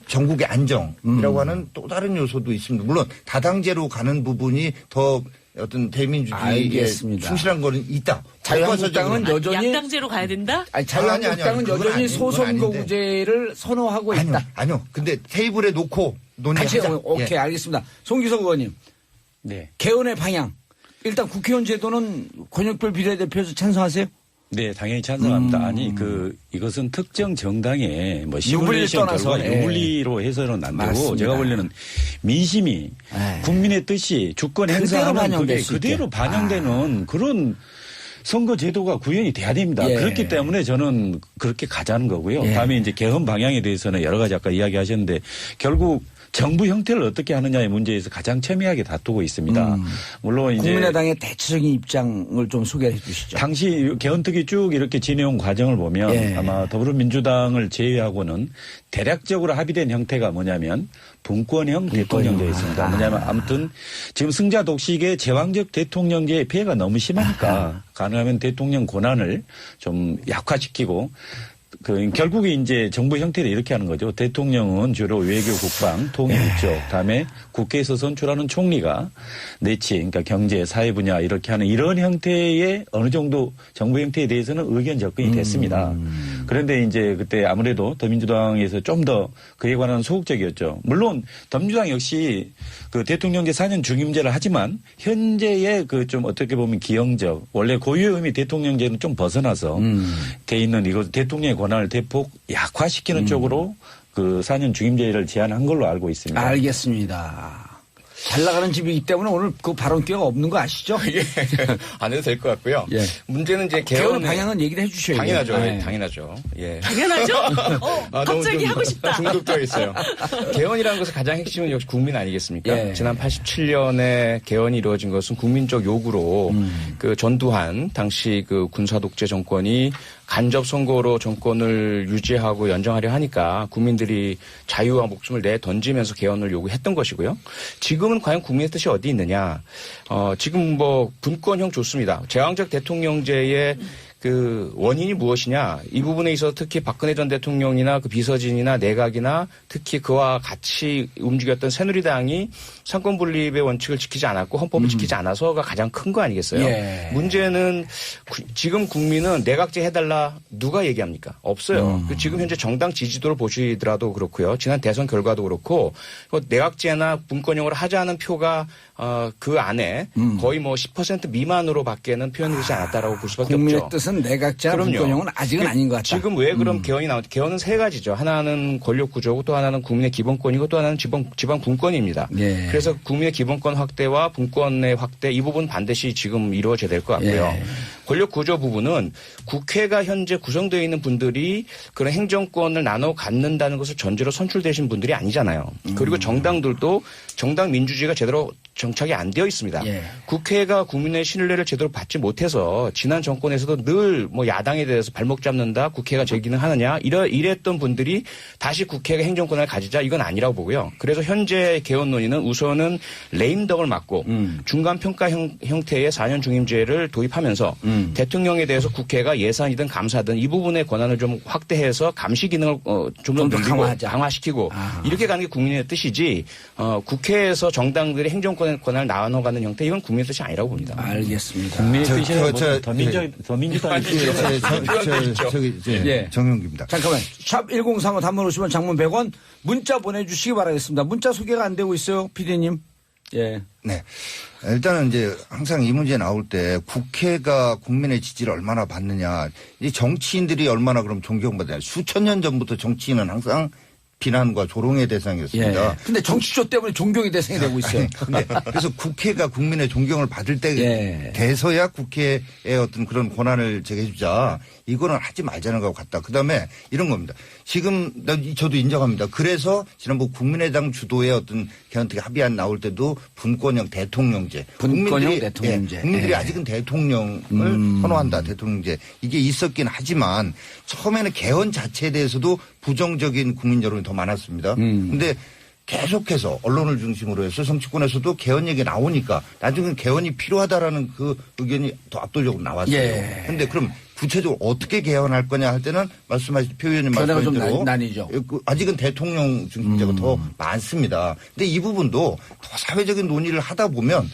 전국의 안정이라고 하는 또 다른 요소도 있습니다. 물론 다당제로 가는 부분이 더 어떤 대민주주의에 충실한 거는 있다. 자유한국당은 여전히 양당제로 가야 된다? 아니, 자유한국당은 여전히 소선거구제를 선호하고 있다. 아니요. 근데 테이블에 놓고 논의하자. 오케이, 알겠습니다. 송기석 의원님. 개헌의 방향. 일단 국회의원 제도는 권역별 비례대표에서 찬성하세요? 네, 당연히 찬성합니다. 아니, 이것은 특정 정당의 시뮬레이션 결과 유불리로 해서는 안 되고 맞습니다. 제가 보려는 민심이 국민의 뜻이 주권 행사하는 그게 그대로 반영되는 그런 선거 제도가 구현이 돼야 됩니다. 예. 그렇기 때문에 저는 그렇게 가자는 거고요. 예. 다음에 이제 개헌 방향에 대해서는 여러 가지 아까 이야기하셨는데 결국 정부 형태를 어떻게 하느냐의 문제에서 가장 첨예하게 다투고 있습니다. 물론 이제 국민의당의 대체적인 입장을 좀 소개해 주시죠. 당시 개헌특위 쭉 이렇게 진행한 과정을 보면 예. 아마 더불어민주당을 제외하고는 대략적으로 합의된 형태가 뭐냐면 분권형 대통령제였습니다. 뭐냐면 아무튼 지금 승자 독식의 제왕적 대통령제의 피해가 너무 심하니까 가능하면 대통령 권한을 좀 약화시키고 결국에 이제 정부 형태를 이렇게 하는 거죠. 대통령은 주로 외교, 국방, 통일 쪽, 다음에 국회에서 선출하는 총리가 내치, 그러니까 경제, 사회 분야 이렇게 하는 이런 형태의 어느 정도 정부 형태에 대해서는 의견 접근이 됐습니다. 그런데 이제 그때 아무래도 더민주당에서 좀 더 그에 관한 소극적이었죠. 물론 더민주당 역시 그 대통령제 4년 중임제를 하지만 현재의 그 좀 어떻게 보면 기형적 원래 고유의 의미 대통령제는 좀 벗어나서 돼 있는 이거 대통령의 권한을 대폭 약화시키는 쪽으로 그 4년 중임제를 제안한 걸로 알고 있습니다. 알겠습니다. 잘 나가는 집이기 때문에 오늘 그 발언 기회가 없는 거 아시죠? 예. 안 해도 될 것 같고요. 예. 문제는 이제 개헌 방향은 얘기를 해 주셔야죠. 당연하죠. 네. 당연하죠. 예. 당연하죠? 너무 갑자기 하고 싶다. 중독되어 있어요. 개헌이라는 것은 가장 핵심은 역시 국민 아니겠습니까? 예. 지난 87년에 개헌이 이루어진 것은 국민적 요구로 그 전두환 당시 그 군사독재 정권이 간접 선거로 정권을 유지하고 연정하려 하니까 국민들이 자유와 목숨을 내던지면서 개헌을 요구했던 것이고요. 지금은 과연 국민의 뜻이 어디 있느냐. 지금 뭐 분권형 좋습니다. 제왕적 대통령제의 그 원인이 무엇이냐. 이 부분에 있어서 특히 박근혜 전 대통령이나 그 비서진이나 내각이나 특히 그와 같이 움직였던 새누리당이 상권 분립의 원칙을 지키지 않았고 헌법을 지키지 않아서가 가장 큰 거 아니겠어요? 예. 문제는 지금 국민은 내각제 해달라 누가 얘기합니까? 없어요. 지금 현재 정당 지지도를 보시더라도 그렇고요. 지난 대선 결과도 그렇고 내각제나 분권형을 하자는 표가 그 안에 거의 뭐 10% 미만으로 밖에는 표현이 되지 않았다라고 볼 수밖에 국민의 없죠. 뜻은 내각제나 그럼요. 분권형은 아직은 아닌 것 같다. 지금 왜 그럼 개헌이 나오죠? 개헌은 세 가지죠. 하나는 권력 구조고 또 하나는 국민의 기본권이고 또 하나는 지방 분권입니다. 예. 그래서 국민의 기본권 확대와 분권의 확대 이 부분 반드시 지금 이루어져야 될 것 같고요. 예. 권력 구조 부분은 국회가 현재 구성되어 있는 분들이 그런 행정권을 나눠 갖는다는 것을 전제로 선출되신 분들이 아니잖아요. 그리고 정당들도 정당 민주주의가 제대로 정착이 안 되어 있습니다. 예. 국회가 국민의 신뢰를 제대로 받지 못해서 지난 정권에서도 늘 뭐 야당에 대해서 발목 잡는다, 국회가 제 기능 하느냐 이랬던 분들이 다시 국회가 행정권을 가지자 이건 아니라고 보고요. 그래서 현재 개헌 논의는 우선은 레임덕을 막고 중간 평가 형태의 4년 중임제를 도입하면서 대통령에 대해서 국회가 예산이든 감사든 이 부분의 권한을 좀 확대해서 감시 기능을 좀 더 강화시키고 이렇게 가는 게 국민의 뜻이지 국회에서 정당들이 행정권의 권한을 나눠가는 형태 이건 국민의 뜻이 아니라고 봅니다. 알겠습니다. 국민의 뜻이 더민주당이 예. 정용기입니다. 잠깐만. 샵 1035 단문 50원 장문 100원 문자 보내주시기 바라겠습니다. 문자 소개가 안 되고 있어요. 피디님. 예. 네. 일단은 이제 항상 이 문제 나올 때 국회가 국민의 지지를 얼마나 받느냐. 이 정치인들이 얼마나 그럼 존경받느냐. 수천 년 전부터 정치인은 항상 비난과 조롱의 대상이었습니다. 예. 근데 정치조 때문에 존경의 대상이 되고 있어요. 근데 그래서 국회가 국민의 존경을 받을 때 예. 돼서야 국회의 어떤 그런 권한을 제기해주자. 이거는 하지 말자는 것 같다. 그다음에 이런 겁니다. 지금 저도 인정합니다. 그래서 지난번 국민의당 주도의 어떤 개헌특위 합의안 나올 때도 분권형 대통령제. 분권형 대통령제. 예, 국민들이 예. 아직은 대통령을 선호한다. 대통령제. 이게 있었긴 하지만 처음에는 개헌 자체에 대해서도 부정적인 국민 여론이 더 많았습니다. 근데 계속해서 언론을 중심으로 해서 정치권에서도 개헌 얘기 나오니까 나중에 개헌이 필요하다라는 그 의견이 더 압도적으로 나왔어요. 그런데 예. 그럼 구체적으로 어떻게 개헌할 거냐 할 때는 말씀하신 표 의원님 견해가 좀 말씀대로 나뉘죠. 아직은 대통령 중심제가 더 많습니다. 근데 이 부분도 더 사회적인 논의를 하다 보면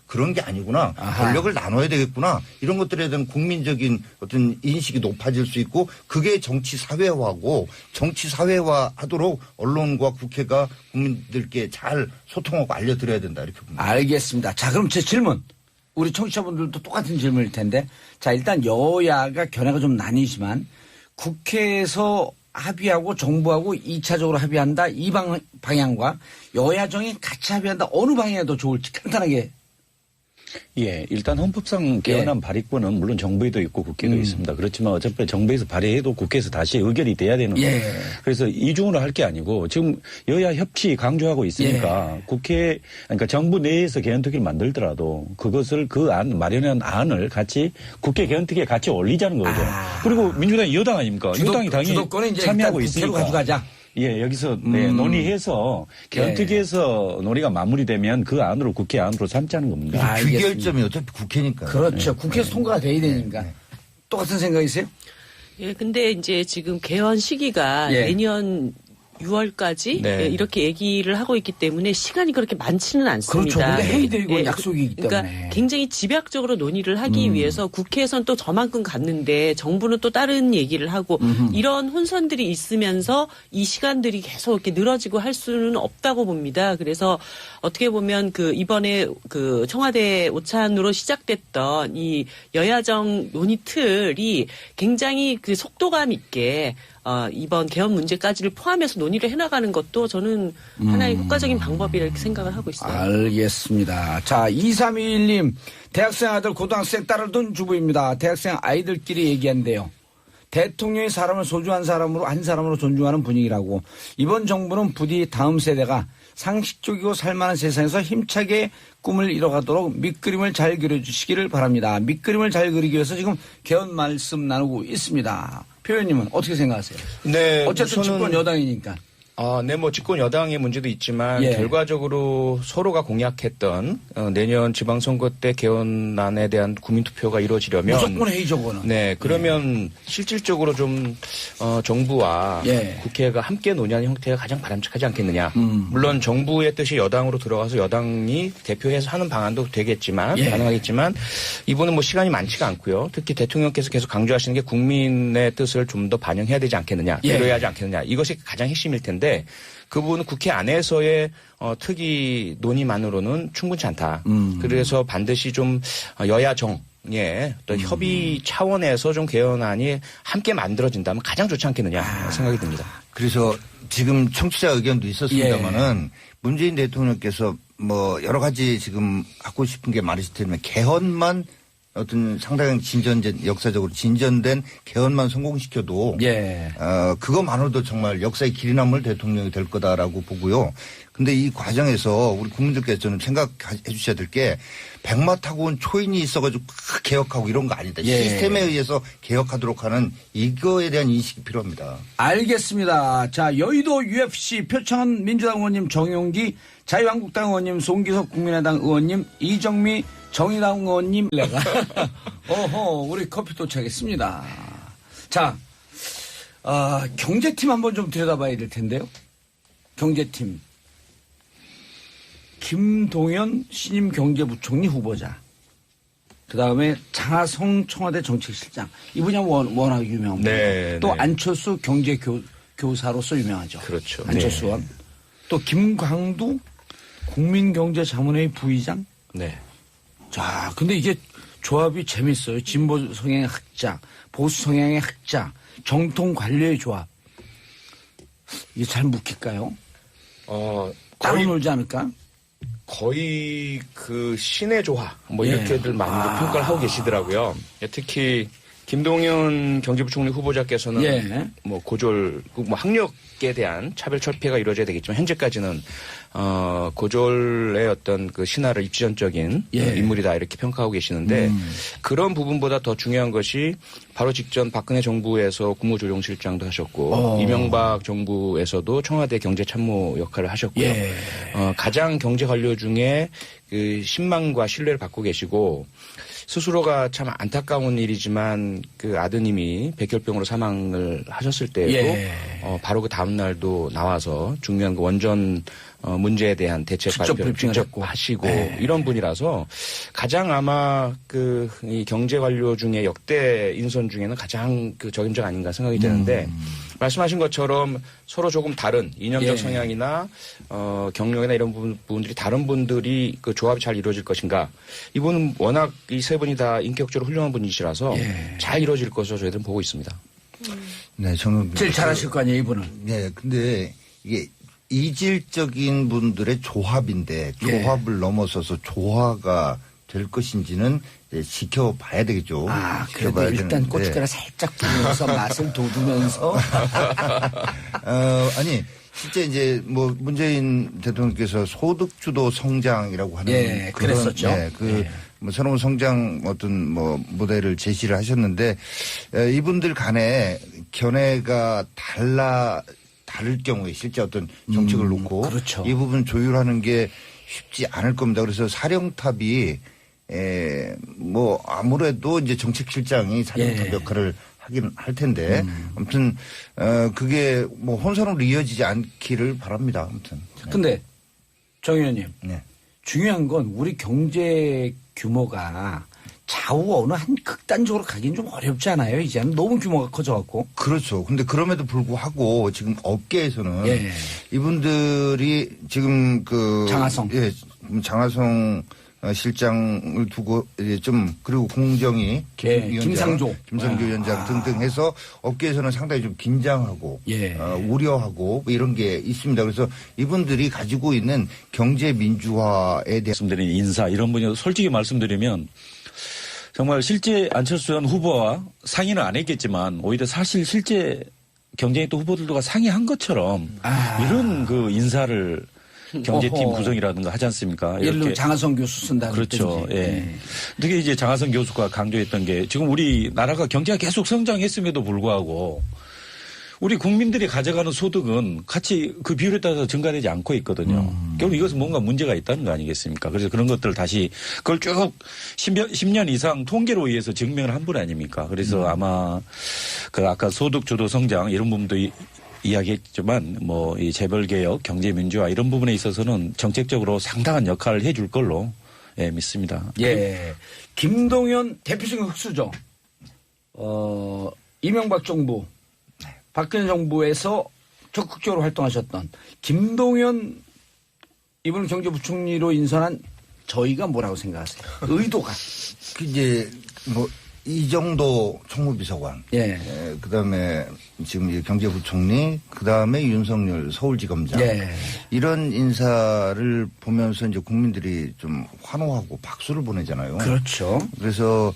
그런 게 아니구나. 권력을 나눠야 되겠구나. 이런 것들에 대한 국민적인 어떤 인식이 높아질 수 있고 그게 정치 사회화고 정치 사회화하도록 언론과 국회가 국민들께 잘 소통하고 알려드려야 된다. 이렇게 봅니다. 알겠습니다. 자, 그럼 제 질문. 우리 청취자분들도 똑같은 질문일 텐데. 자, 일단 여야가 견해가 좀 나뉘지만 국회에서 합의하고 정부하고 2차적으로 합의한다. 이 방향과 여야정이 같이 합의한다. 어느 방향이 더 좋을지 간단하게. 예, 일단 헌법상 개헌안 발의권은 물론 정부에도 있고 국회에도 있습니다. 그렇지만 어차피 정부에서 발의해도 국회에서 다시 의결이 돼야 되는 거예요. 그래서 이중으로 할 게 아니고 지금 여야 협치 강조하고 있으니까 국회, 그러니까 정부 내에서 개헌특위를 만들더라도 그것을 그 안, 마련한 안을 같이 국회 개헌특위에 같이 올리자는 거죠. 그리고 민주당이 여당 아닙니까? 여당이 당연히 주도권은 이제 참여하고 일단 있으니까. 국회로 가져가자. 예, 여기서 논의해서 개헌특위에서 논의가 마무리되면 그 안으로 국회 안으로 삼자는 겁니다. 귀결점이 어차피 국회니까. 그렇죠. 국회에서 통과가 돼야 되니까. 똑같은 생각이세요? 예, 근데 이제 지금 개헌 시기가 내년 6월까지 이렇게 얘기를 하고 있기 때문에 시간이 그렇게 많지는 않습니다. 그렇죠. 근데 회의되고 약속이 있기 때문에. 그러니까 굉장히 집약적으로 논의를 하기 위해서 국회에서는 또 저만큼 갔는데 정부는 또 다른 얘기를 하고 이런 혼선들이 있으면서 이 시간들이 계속 이렇게 늘어지고 할 수는 없다고 봅니다. 그래서 어떻게 보면 그 이번에 그 청와대 오찬으로 시작됐던 이 여야정 논의 틀이 굉장히 그 속도감 있게 이번 개헌 문제까지를 포함해서 논의를 해나가는 것도 저는 하나의 효과적인 방법이라 이렇게 생각을 하고 있어요. 알겠습니다. 자, 2321님, 대학생 아들, 고등학생 딸을 둔 주부입니다. 대학생 아이들끼리 얘기한대요. 대통령이 사람을 소중한 사람으로, 한 사람으로 존중하는 분위기라고. 이번 정부는 부디 다음 세대가 상식적이고 살만한 세상에서 힘차게 꿈을 이뤄가도록 밑그림을 잘 그려주시기를 바랍니다. 밑그림을 잘 그리기 위해서 지금 개헌 말씀 나누고 있습니다. 표 의원님은 어떻게 생각하세요? 네. 어쨌든 집권 여당이니까. 네, 뭐 집권 여당의 문제도 있지만 결과적으로 서로가 공약했던 내년 지방선거 때 개헌안에 대한 국민투표가 이루어지려면 무조건 해이죠, 그거는. 네, 그러면 실질적으로 좀 정부와 국회가 함께 논의하는 형태가 가장 바람직하지 않겠느냐. 물론 정부의 뜻이 여당으로 들어가서 여당이 대표해서 하는 방안도 되겠지만 가능하겠지만 이분은 뭐 시간이 많지가 않고요. 특히 대통령께서 계속 강조하시는 게 국민의 뜻을 좀 더 반영해야 되지 않겠느냐, 배려해야 하지 않겠느냐. 이것이 가장 핵심일 텐데. 그 부분은 국회 안에서의 특위 논의만으로는 충분치 않다. 그래서 반드시 좀 여야정의 또 협의 차원에서 좀 개헌안이 함께 만들어진다면 가장 좋지 않겠느냐 생각이 듭니다. 그래서 지금 청취자 의견도 있었습니다마는 문재인 대통령께서 뭐 여러 가지 지금 하고 싶은 게 많으실 텐데 개헌만 어떤 상당히 역사적으로 진전된 개헌만 성공시켜도 그것만으로도 정말 역사의 길이 남을 대통령이 될 거다라고 보고요. 근데 이 과정에서 우리 국민들께서 좀 생각해 주셔야 될 게 백마 타고 온 초인이 있어가지고 개혁하고 이런 거 아니다. 시스템에 의해서 개혁하도록 하는 이거에 대한 인식이 필요합니다. 알겠습니다. 자, 여의도 UFC 표창원 민주당 의원님, 정용기 자유한국당 의원님, 송기석 국민의당 의원님, 이정미 정의당 의원님, 우리 커피 도착했습니다. 자, 경제팀 한번 좀 들여다봐야 될 텐데요. 경제팀. 김동연 신임 경제부총리 후보자. 그 다음에 장하성 청와대 정책실장. 이분이 워낙 유명한 분. 또 안철수 경제교사로서 유명하죠. 그렇죠. 안철수 의원. 또 김광두 국민경제자문회의 부의장. 자, 근데 이게 조합이 재밌어요. 진보 성향의 학자, 보수 성향의 학자, 정통 관료의 조합. 이게 잘 묶일까요? 따로 놀지 않을까? 거의 그 신의 조화 뭐 이렇게들 많이들 평가를 하고 계시더라고요. 특히 김동연 경제부총리 후보자께서는 뭐 고졸, 뭐 학력에 대한 차별 철폐가 이루어져야 되겠지만 현재까지는 고졸의 어떤 그 신화를 입지전적인 인물이다 이렇게 평가하고 계시는데 그런 부분보다 더 중요한 것이 바로 직전 박근혜 정부에서 국무조정실장도 하셨고 이명박 정부에서도 청와대 경제참모 역할을 하셨고요. 가장 경제 관료 중에 그 신망과 신뢰를 받고 계시고 스스로가 참 안타까운 일이지만 그 아드님이 백혈병으로 사망을 하셨을 때에도 바로 그 다음 날도 나와서 중요한 그 원전 문제에 대한 대책 발표를 직접 하시고 이런 분이라서 가장 아마 그 이 경제 관료 중에 역대 인선 중에는 가장 그 적임자가 아닌가 생각이 되는데 말씀하신 것처럼 서로 조금 다른 이념적 성향이나 경력이나 이런 부분들이 다른 분들이 그 조합이 잘 이루어질 것인가. 이분은 워낙 이 세 분이 다 인격적으로 훌륭한 분이시라서 잘 이루어질 것으로 저희들은 보고 있습니다. 네, 저는 제일 잘하실 거 아니에요, 이분은. 네, 근데 이게 이질적인 분들의 조합인데 조합을 넘어서서 조화가 될 것인지는 이제 지켜봐야 되겠죠. 그래도 지켜봐야 일단 되는데. 고춧가루 살짝 뿌려서 맛을 돋우면서. 아니, 실제 이제 뭐 문재인 대통령께서 소득주도 성장이라고 하는 예, 그랬었죠. 뭐 새로운 성장 어떤 뭐 모델을 제시를 하셨는데 이분들 간에 견해가 다를 경우에 실제 어떤 정책을 놓고 그렇죠. 이 부분 조율하는 게 쉽지 않을 겁니다. 그래서 사령탑이 뭐 아무래도 이제 정책실장이 사령탑 역할을 하긴 할 텐데 아무튼 그게 뭐 혼선으로 이어지지 않기를 바랍니다. 아무튼. 근데 정 의원님 네. 중요한 건 우리 경제 규모가 좌우 어느 한 극단적으로 가긴 좀 어렵지 않아요? 이제는 너무 규모가 커져갖고. 그렇죠. 근데 그럼에도 불구하고 지금 업계에서는 이분들이 지금 장하성 실장을 두고 이제 좀 그리고 공정위 김상조 위원장 등등 해서 업계에서는 상당히 좀 긴장하고 우려하고 뭐 이런 게 있습니다. 그래서 이분들이 가지고 있는 경제 민주화에 대한 말씀드린 인사 이런 분이 솔직히 말씀드리면 정말 실제 안철수 전 후보와 상의는 안 했겠지만 오히려 사실 실제 경쟁했던 후보들과 상의한 것처럼 이런 그 인사를 경제팀 구성이라든가 하지 않습니까? 예를 들면 장하성 교수 쓴다. 그렇죠. 예. 특히 이제 장하성 교수가 강조했던 게 지금 우리 나라가 경제가 계속 성장했음에도 불구하고 우리 국민들이 가져가는 소득은 같이 그 비율에 따라서 증가되지 않고 있거든요. 결국 이것은 뭔가 문제가 있다는 거 아니겠습니까? 그래서 그런 것들을 다시 그걸 쭉 10년 이상 통계로 의해서 증명을 한 분 아닙니까? 그래서 아마 그 아까 소득 주도 성장 이런 부분도 이야기했지만 뭐 이 재벌개혁, 경제민주화 이런 부분에 있어서는 정책적으로 상당한 역할을 해줄 걸로 믿습니다. 예. 김동연 대표적인 흑수저. 이명박 정부, 박근혜 정부에서 적극적으로 활동하셨던 김동연 이번 경제부총리로 인선한 저희가 뭐라고 생각하세요? 의도가. 이제 뭐 이정도 총무비서관, 그다음에 지금 이제 경제부총리, 그다음에 윤석열 서울지검장 이런 인사를 보면서 이제 국민들이 좀 환호하고 박수를 보내잖아요. 그렇죠. 그래서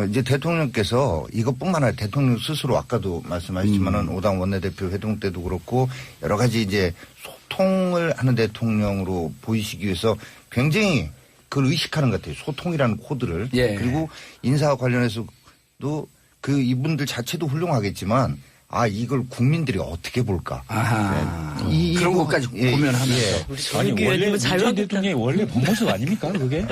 이제 대통령께서 이것뿐만 아니라 대통령 스스로 아까도 말씀하셨지만은 5당 원내대표 회동 때도 그렇고 여러 가지 이제 소통을 하는 대통령으로 보이시기 위해서 굉장히 그걸 의식하는 것 같아요. 소통이라는 코드를. 그리고 인사와 관련해서도 그 이분들 자체도 훌륭하겠지만 이걸 국민들이 어떻게 볼까. 그런 것까지 고민하면서. 아니 원래 문재인 대통령이 원래 본 모습 아닙니까 그게?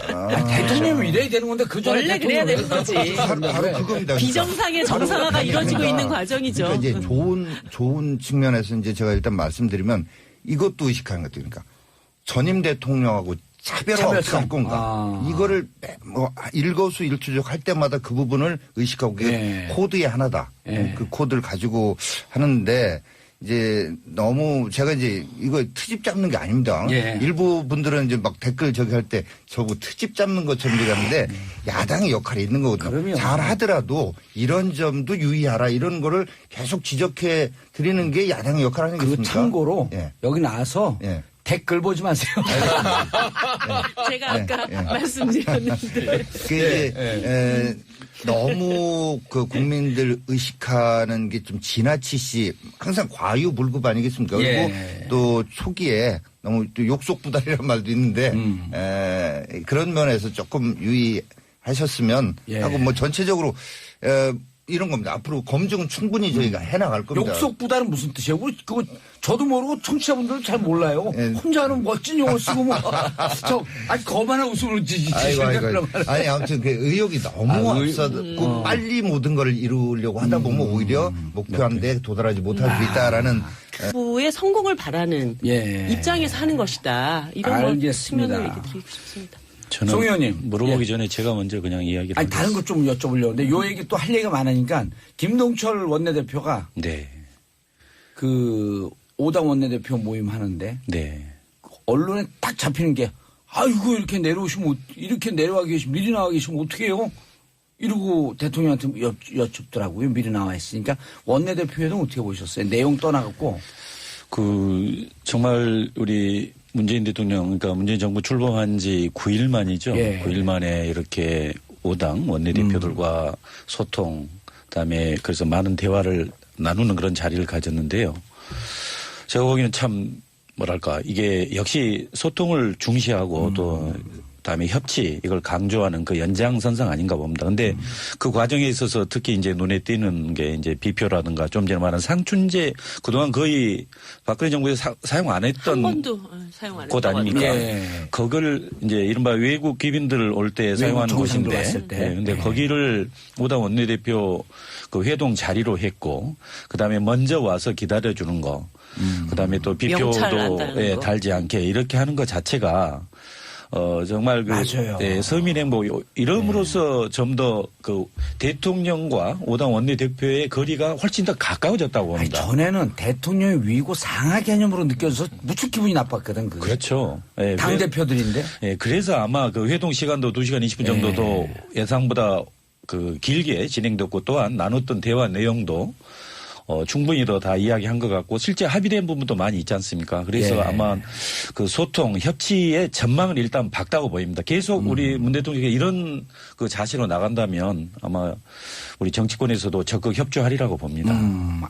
대통령이 이래야 되는 건데 그 전에 원래 그래야 되는 거지. 바로 그겁니다. 비정상의 정상화가 이루어지고 있는 과정이죠. 그러니까 이제 좋은 측면에서 이제 제가 일단 말씀드리면 이것도 의식하는 것 같아요. 그러니까 전임 대통령하고 차별화 어떻게 할 건가. 이거를 뭐 일거수일투족 할 때마다 그 부분을 의식하고 그게 코드의 하나다. 그 코드를 가지고 하는데 이제 너무 제가 이제 이거 트집 잡는 게 아닙니다. 일부 분들은 이제 막 댓글 저기 할 때 저거 트집 잡는 것처럼 얘기하는데 야당의 역할이 있는 거거든요. 잘 하더라도 이런 점도 유의하라 이런 거를 계속 지적해 드리는 게 야당의 역할 아니겠습니까? 참고로 여기 나와서 댓글 보지 마세요. 제가 아까 말씀드렸는데. 너무 그 국민들 의식하는 게 좀 지나치시 항상 과유불급 아니겠습니까? 그리고 또 초기에 너무 또 욕속부달이라는 말도 있는데 그런 면에서 조금 유의하셨으면 하고 뭐 전체적으로 이런 겁니다. 앞으로 검증은 충분히 저희가 해나갈 겁니다. 욕속부달은 무슨 뜻이에요? 그거 저도 모르고 청취자분들도 잘 몰라요. 혼자는 멋진 용어 쓰고 뭐. 거만한 웃음을 지지. 아니 아무튼 그 의욕이 너무 앞서고 빨리 모든 걸 이루려고 하다 보면 오히려 목표한 데 도달하지 못할 수 있다라는. 후보의 성공을 바라는 입장에서 하는 것이다. 이런 측면을 얘기 드리고 싶습니다. 저는 송 의원님 물어보기 전에 제가 먼저 그냥 이야기를 다른 것 좀 여쭤보려고 하는데 요 얘기 또 할 얘기가 많으니까 김동철 원내대표가 그 5당 원내대표 모임 하는데 언론에 딱 잡히는 게 아이고 이렇게 내려오시면 이렇게 내려와 계시면 미리 나와 계시면 어떻게 해요? 이러고 대통령한테 여쭙더라고요. 미리 나와 있으니까 원내대표 회동 어떻게 보셨어요? 내용 떠나갖고. 정말 우리 문재인 대통령, 그러니까 문재인 정부 출범한 지 9일 만이죠. 9일 만에 이렇게 5당 원내대표들과 소통, 그다음에 그래서 많은 대화를 나누는 그런 자리를 가졌는데요. 제가 보기에는 참 뭐랄까 이게 역시 소통을 중시하고 또 그다음에 협치 이걸 강조하는 그 연장선상 아닌가 봅니다. 근데 그 과정에 있어서 특히 이제 눈에 띄는 게 이제 비표라든가 좀 전에 말한 상춘제 그동안 거의 박근혜 정부에서 사용 안 했던 한 번도 사용 안 곳 했다고 아닙니까? 하더라고요. 그걸 이제 이른바 외국 귀빈들 올 때 사용하는 곳인데, 근데 거기를 오당 원내대표 그 회동 자리로 했고, 그 다음에 먼저 와서 기다려주는 거, 그 다음에 또 비표도 달지 않게 이렇게 하는 것 자체가 정말 그 서민행복 이름으로써 좀 더 그 대통령과 오당 원내대표의 거리가 훨씬 더 가까워졌다고 봅니다. 아니, 전에는 대통령이 위고 상하 개념으로 느껴져서 무척 기분이 나빴거든. 그게. 그렇죠. 당 대표들인데. 그래서 아마 그 회동 시간도 2시간 20분 정도도 예상보다 그 길게 진행됐고 또한 나눴던 대화 내용도 충분히 더 다 이야기한 것 같고 실제 합의된 부분도 많이 있지 않습니까? 그래서 아마 그 소통, 협치의 전망을 일단 밝다고 보입니다. 계속 우리 문 대통령이 이런 그 자세로 나간다면 아마 우리 정치권에서도 적극 협조하리라고 봅니다.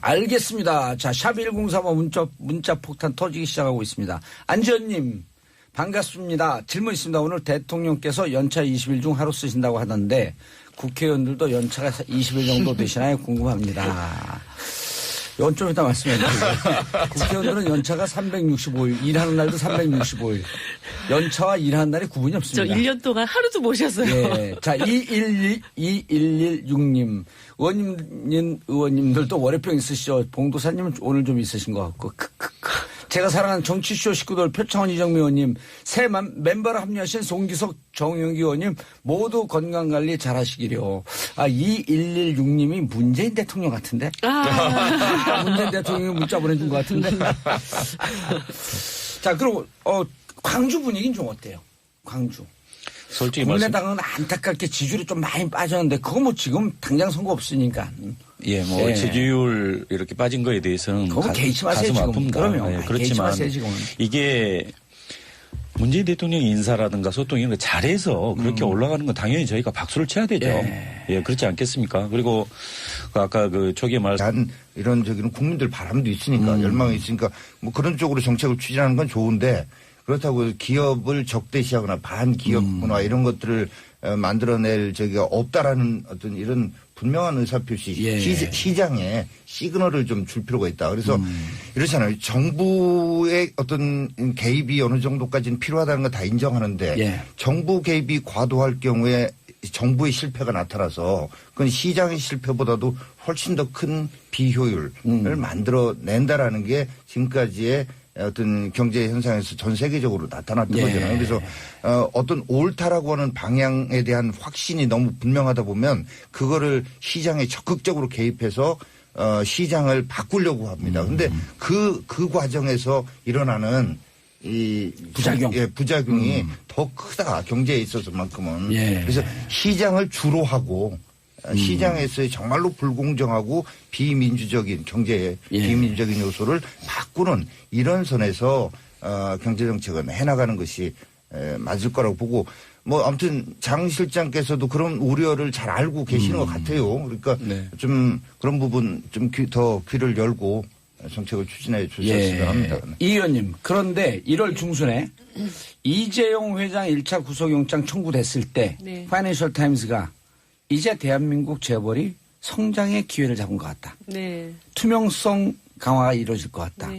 알겠습니다. 자, 샵1035 문자 폭탄 터지기 시작하고 있습니다. 안지현님. 반갑습니다. 질문 있습니다. 오늘 대통령께서 연차 20일 중 하루 쓰신다고 하던데 국회의원들도 연차가 20일 정도 되시나요? 궁금합니다. 이건 좀 이따 말씀해 드릴게요. 국회의원들은 연차가 365일, 일하는 날도 365일. 연차와 일하는 날이 구분이 없습니다. 저 1년 동안 하루도 모셨어요. 예. 자, 2116님. 의원님들도 월요병 있으시죠? 봉도사님은 오늘 좀 있으신 것 같고. 제가 사랑하는 정치쇼 식구들 표창원 이정미 의원님, 새 멤버로 합류하신 송기석 정용기 의원님 모두 건강관리 잘하시기로. 2116님이 문재인 대통령 같은데? 문재인 대통령이 문자 보내준 것 같은데? 자, 그리고 광주 분위기는 좀 어때요? 광주. 솔직히 국민의당은 안타깝게 지지율이 좀 많이 빠졌는데 그거 뭐 지금 당장 선거 없으니까. 지지율 이렇게 빠진 거에 대해서는 가슴 아픕니다. 그러면 그렇지만 이게 문재인 대통령 인사라든가 소통 이런 거 잘해서 그렇게 올라가는 건 당연히 저희가 박수를 쳐야 되죠. 그렇지 않겠습니까? 그리고 아까 그 초기에 이런 저기는 국민들 바람도 있으니까 열망이 있으니까 뭐 그런 쪽으로 정책을 추진하는 건 좋은데 그렇다고 기업을 적대시하거나 반기업 문화 이런 것들을 만들어낼 저기가 없다라는 어떤 이런 분명한 의사표시 시장에 시그널을 좀 줄 필요가 있다. 그래서 이렇잖아요. 정부의 어떤 개입이 어느 정도까지는 필요하다는 거 다 인정하는데 정부 개입이 과도할 경우에 정부의 실패가 나타나서 그건 시장의 실패보다도 훨씬 더 큰 비효율을 만들어낸다라는 게 지금까지의 어떤 경제 현상에서 전 세계적으로 나타났던 거잖아요. 그래서 어떤 옳다라고 하는 방향에 대한 확신이 너무 분명하다 보면 그거를 시장에 적극적으로 개입해서 시장을 바꾸려고 합니다. 그런데 그 과정에서 일어나는 이 부작용이 더 크다. 경제에 있어서만큼은. 그래서 시장을 주로 하고 시장에서의 정말로 불공정하고 비민주적인 경제의 비민주적인 요소를 바꾸는 이런 선에서 경제정책은 해나가는 것이 맞을 거라고 보고 뭐 아무튼 장 실장께서도 그런 우려를 잘 알고 계시는 것 같아요. 그러니까 좀 그런 부분 좀 더 귀를 열고 정책을 추진해 주셨으면 합니다. 이 의원님 그런데 1월 중순에 이재용 회장 1차 구속영장 청구됐을 때 파이낸셜 타임스가 이제 대한민국 재벌이 성장의 기회를 잡은 것 같다. 투명성 강화가 이루어질 것 같다.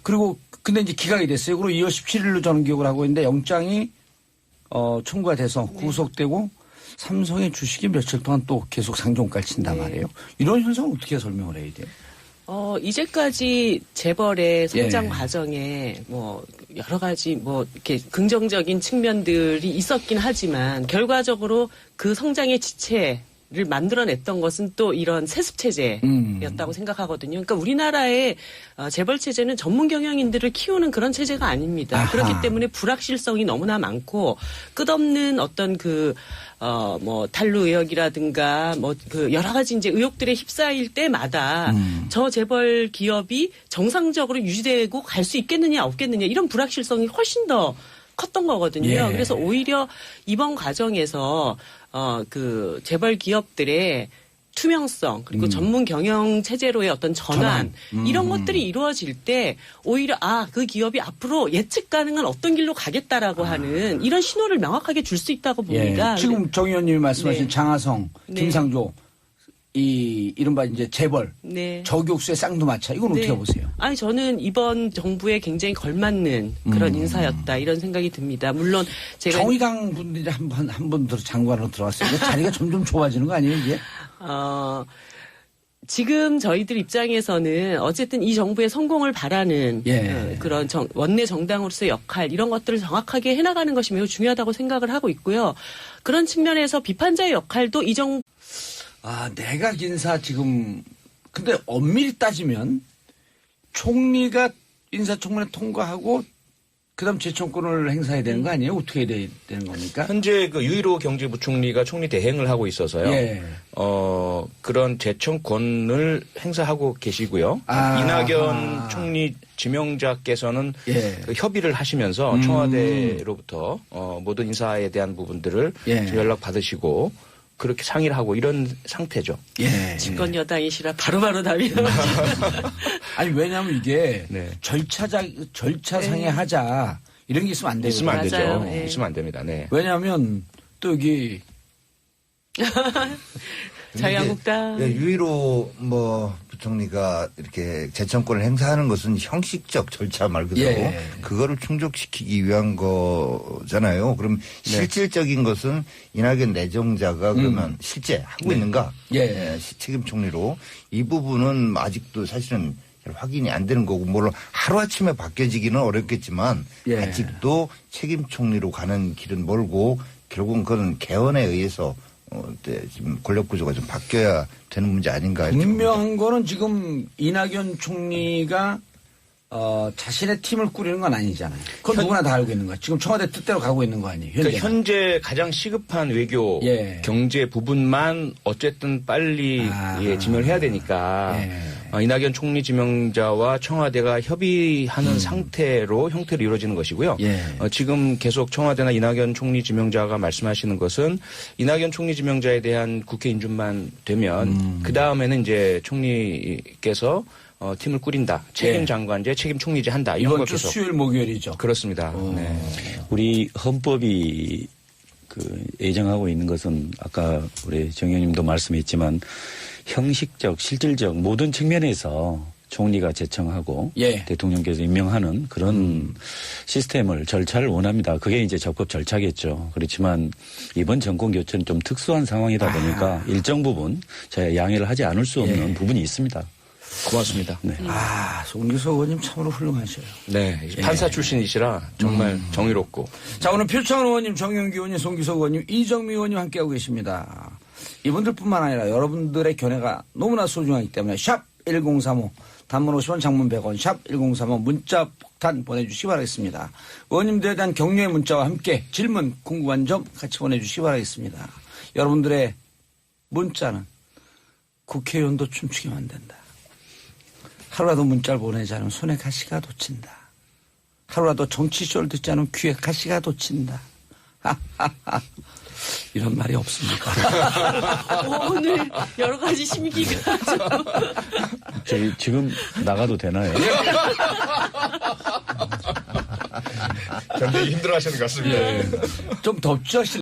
그리고 근데 이제 기각이 됐어요. 그리고 2월 17일로 저는 기억을 하고 있는데 영장이 청구가 돼서 구속되고 삼성의 주식이 며칠 동안 또 계속 상종가를 친단 말이에요. 이런 현상은 어떻게 설명을 해야 돼요? 이제까지 재벌의 성장 과정에 뭐 여러 가지 뭐 이렇게 긍정적인 측면들이 있었긴 하지만 결과적으로 그 성장의 지체 를 만들어냈던 것은 또 이런 세습 체제였다고 생각하거든요. 그러니까 우리나라의 재벌 체제는 전문 경영인들을 키우는 그런 체제가 아닙니다. 아하. 그렇기 때문에 불확실성이 너무나 많고 끝없는 어떤 탄루 의혹이라든가 여러 가지 이제 의혹들에 휩싸일 때마다 저 재벌 기업이 정상적으로 유지되고 갈 수 있겠느냐 없겠느냐 이런 불확실성이 훨씬 더 컸던 거거든요. 예. 그래서 오히려 이번 과정에서 재벌 기업들의 투명성 그리고 전문 경영 체제로의 어떤 전환 이런 것들이 이루어질 때 오히려 그 기업이 앞으로 예측 가능한 어떤 길로 가겠다라고 하는 이런 신호를 명확하게 줄 수 있다고 봅니다. 예. 지금 정 의원님이 말씀하신 네. 장하성, 네. 김상조 이른바 이제 재벌 네. 저격수의 쌍두마차 이건 어떻게 네. 보세요? 아니 저는 이번 정부에 굉장히 걸맞는 그런 인사였다 이런 생각이 듭니다. 물론 제가 정의당 분들이 한번 장관으로 들어왔어요. 자리가 점점 좁아지는 거 아니에요 이게? 지금 저희들 입장에서는 어쨌든 이 정부의 성공을 바라는 그런 원내 정당으로서의 역할 이런 것들을 정확하게 해나가는 것이 매우 중요하다고 생각을 하고 있고요. 그런 측면에서 비판자의 역할도 이 정부 내각 인사 지금 근데 엄밀히 따지면 총리가 인사청문회 통과하고 그다음 제청권을 행사해야 되는 거 아니에요? 어떻게 해야 되는 겁니까? 현재 그 유일호 경제부총리가 총리 대행을 하고 있어서요. 예. 그런 제청권을 행사하고 계시고요. 이낙연 총리 지명자께서는 그 협의를 하시면서 청와대로부터 모든 인사에 대한 부분들을 연락 받으시고 그렇게 상의를 하고 이런 상태죠. 집권 여당이시라 바로바로 답이 아니 왜냐하면 이게 절차상에 하자 이런 게 있으면 안 돼요. 있으면 안 되죠. 네. 있으면 안 됩니다. 네. 왜냐하면 또 여기 자유한국당 유일호 부총리가 이렇게 재청권을 행사하는 것은 형식적 절차 말 그대로 그거를 충족시키기 위한 거잖아요. 그럼 실질적인 것은 이낙연 내정자가 그러면 실제 하고 있는가? 책임 총리로 이 부분은 아직도 사실은 확인이 안 되는 거고 물론 하루아침에 바뀌어지기는 어렵겠지만 아직도 책임 총리로 가는 길은 멀고 결국은 그건 개헌에 의해서 지금 권력 구조가 좀 바뀌어야 되는 문제 아닌가. 분명한 거는 지금 이낙연 총리가 자신의 팀을 꾸리는 건 아니잖아요. 그건 누구나 다 알고 있는 거야. 지금 청와대 뜻대로 가고 있는 거 아니에요. 그러니까 현재 가장 시급한 외교 경제 부분만 어쨌든 빨리 지명을 해야 되니까 이낙연 총리 지명자와 청와대가 협의하는 상태로 형태로 이루어지는 것이고요. 지금 계속 청와대나 이낙연 총리 지명자가 말씀하시는 것은 이낙연 총리 지명자에 대한 국회 인준만 되면 그 다음에는 이제 총리께서 팀을 꾸린다. 책임 장관제, 책임 총리제 한다. 이런 이번 거 주 계속. 수요일 목요일이죠. 그렇습니다. 네. 우리 헌법이 예정하고 있는 것은 아까 우리 정 의원님도 말씀했지만 형식적, 실질적 모든 측면에서 총리가 제청하고 대통령께서 임명하는 그런 시스템을 절차를 원합니다. 그게 이제 적법 절차겠죠. 그렇지만 이번 정권 교체는 좀 특수한 상황이다 보니까 일정 부분 저희가 양해를 하지 않을 수 없는 부분이 있습니다. 고맙습니다. 네. 송기석 의원님 참으로 훌륭하셔요. 네. 판사 출신이시라 정말 정의롭고. 자, 오늘 표창원 의원님, 정영기 의원님, 송기석 의원님, 이정미 의원님 함께하고 계십니다. 이분들뿐만 아니라 여러분들의 견해가 너무나 소중하기 때문에 샵 1035 단문 50원 장문 100원 샵 1035 문자 폭탄 보내주시기 바라겠습니다. 의원님들에 대한 격려의 문자와 함께 질문 궁금한 점 같이 보내주시기 바라겠습니다. 여러분들의 문자는 국회의원도 춤추게 만든다. 하루라도 문자를 보내지 않으면 손에 가시가 돋친다. 하루라도 정치쇼를 듣지 않으면 귀에 가시가 돋친다. 이런 말이 없습니까? 오늘 여러 가지 심기가 저희 지금 나가도 되나요? 굉장히 힘들어하시는 것 같습니다. 좀 덥죠?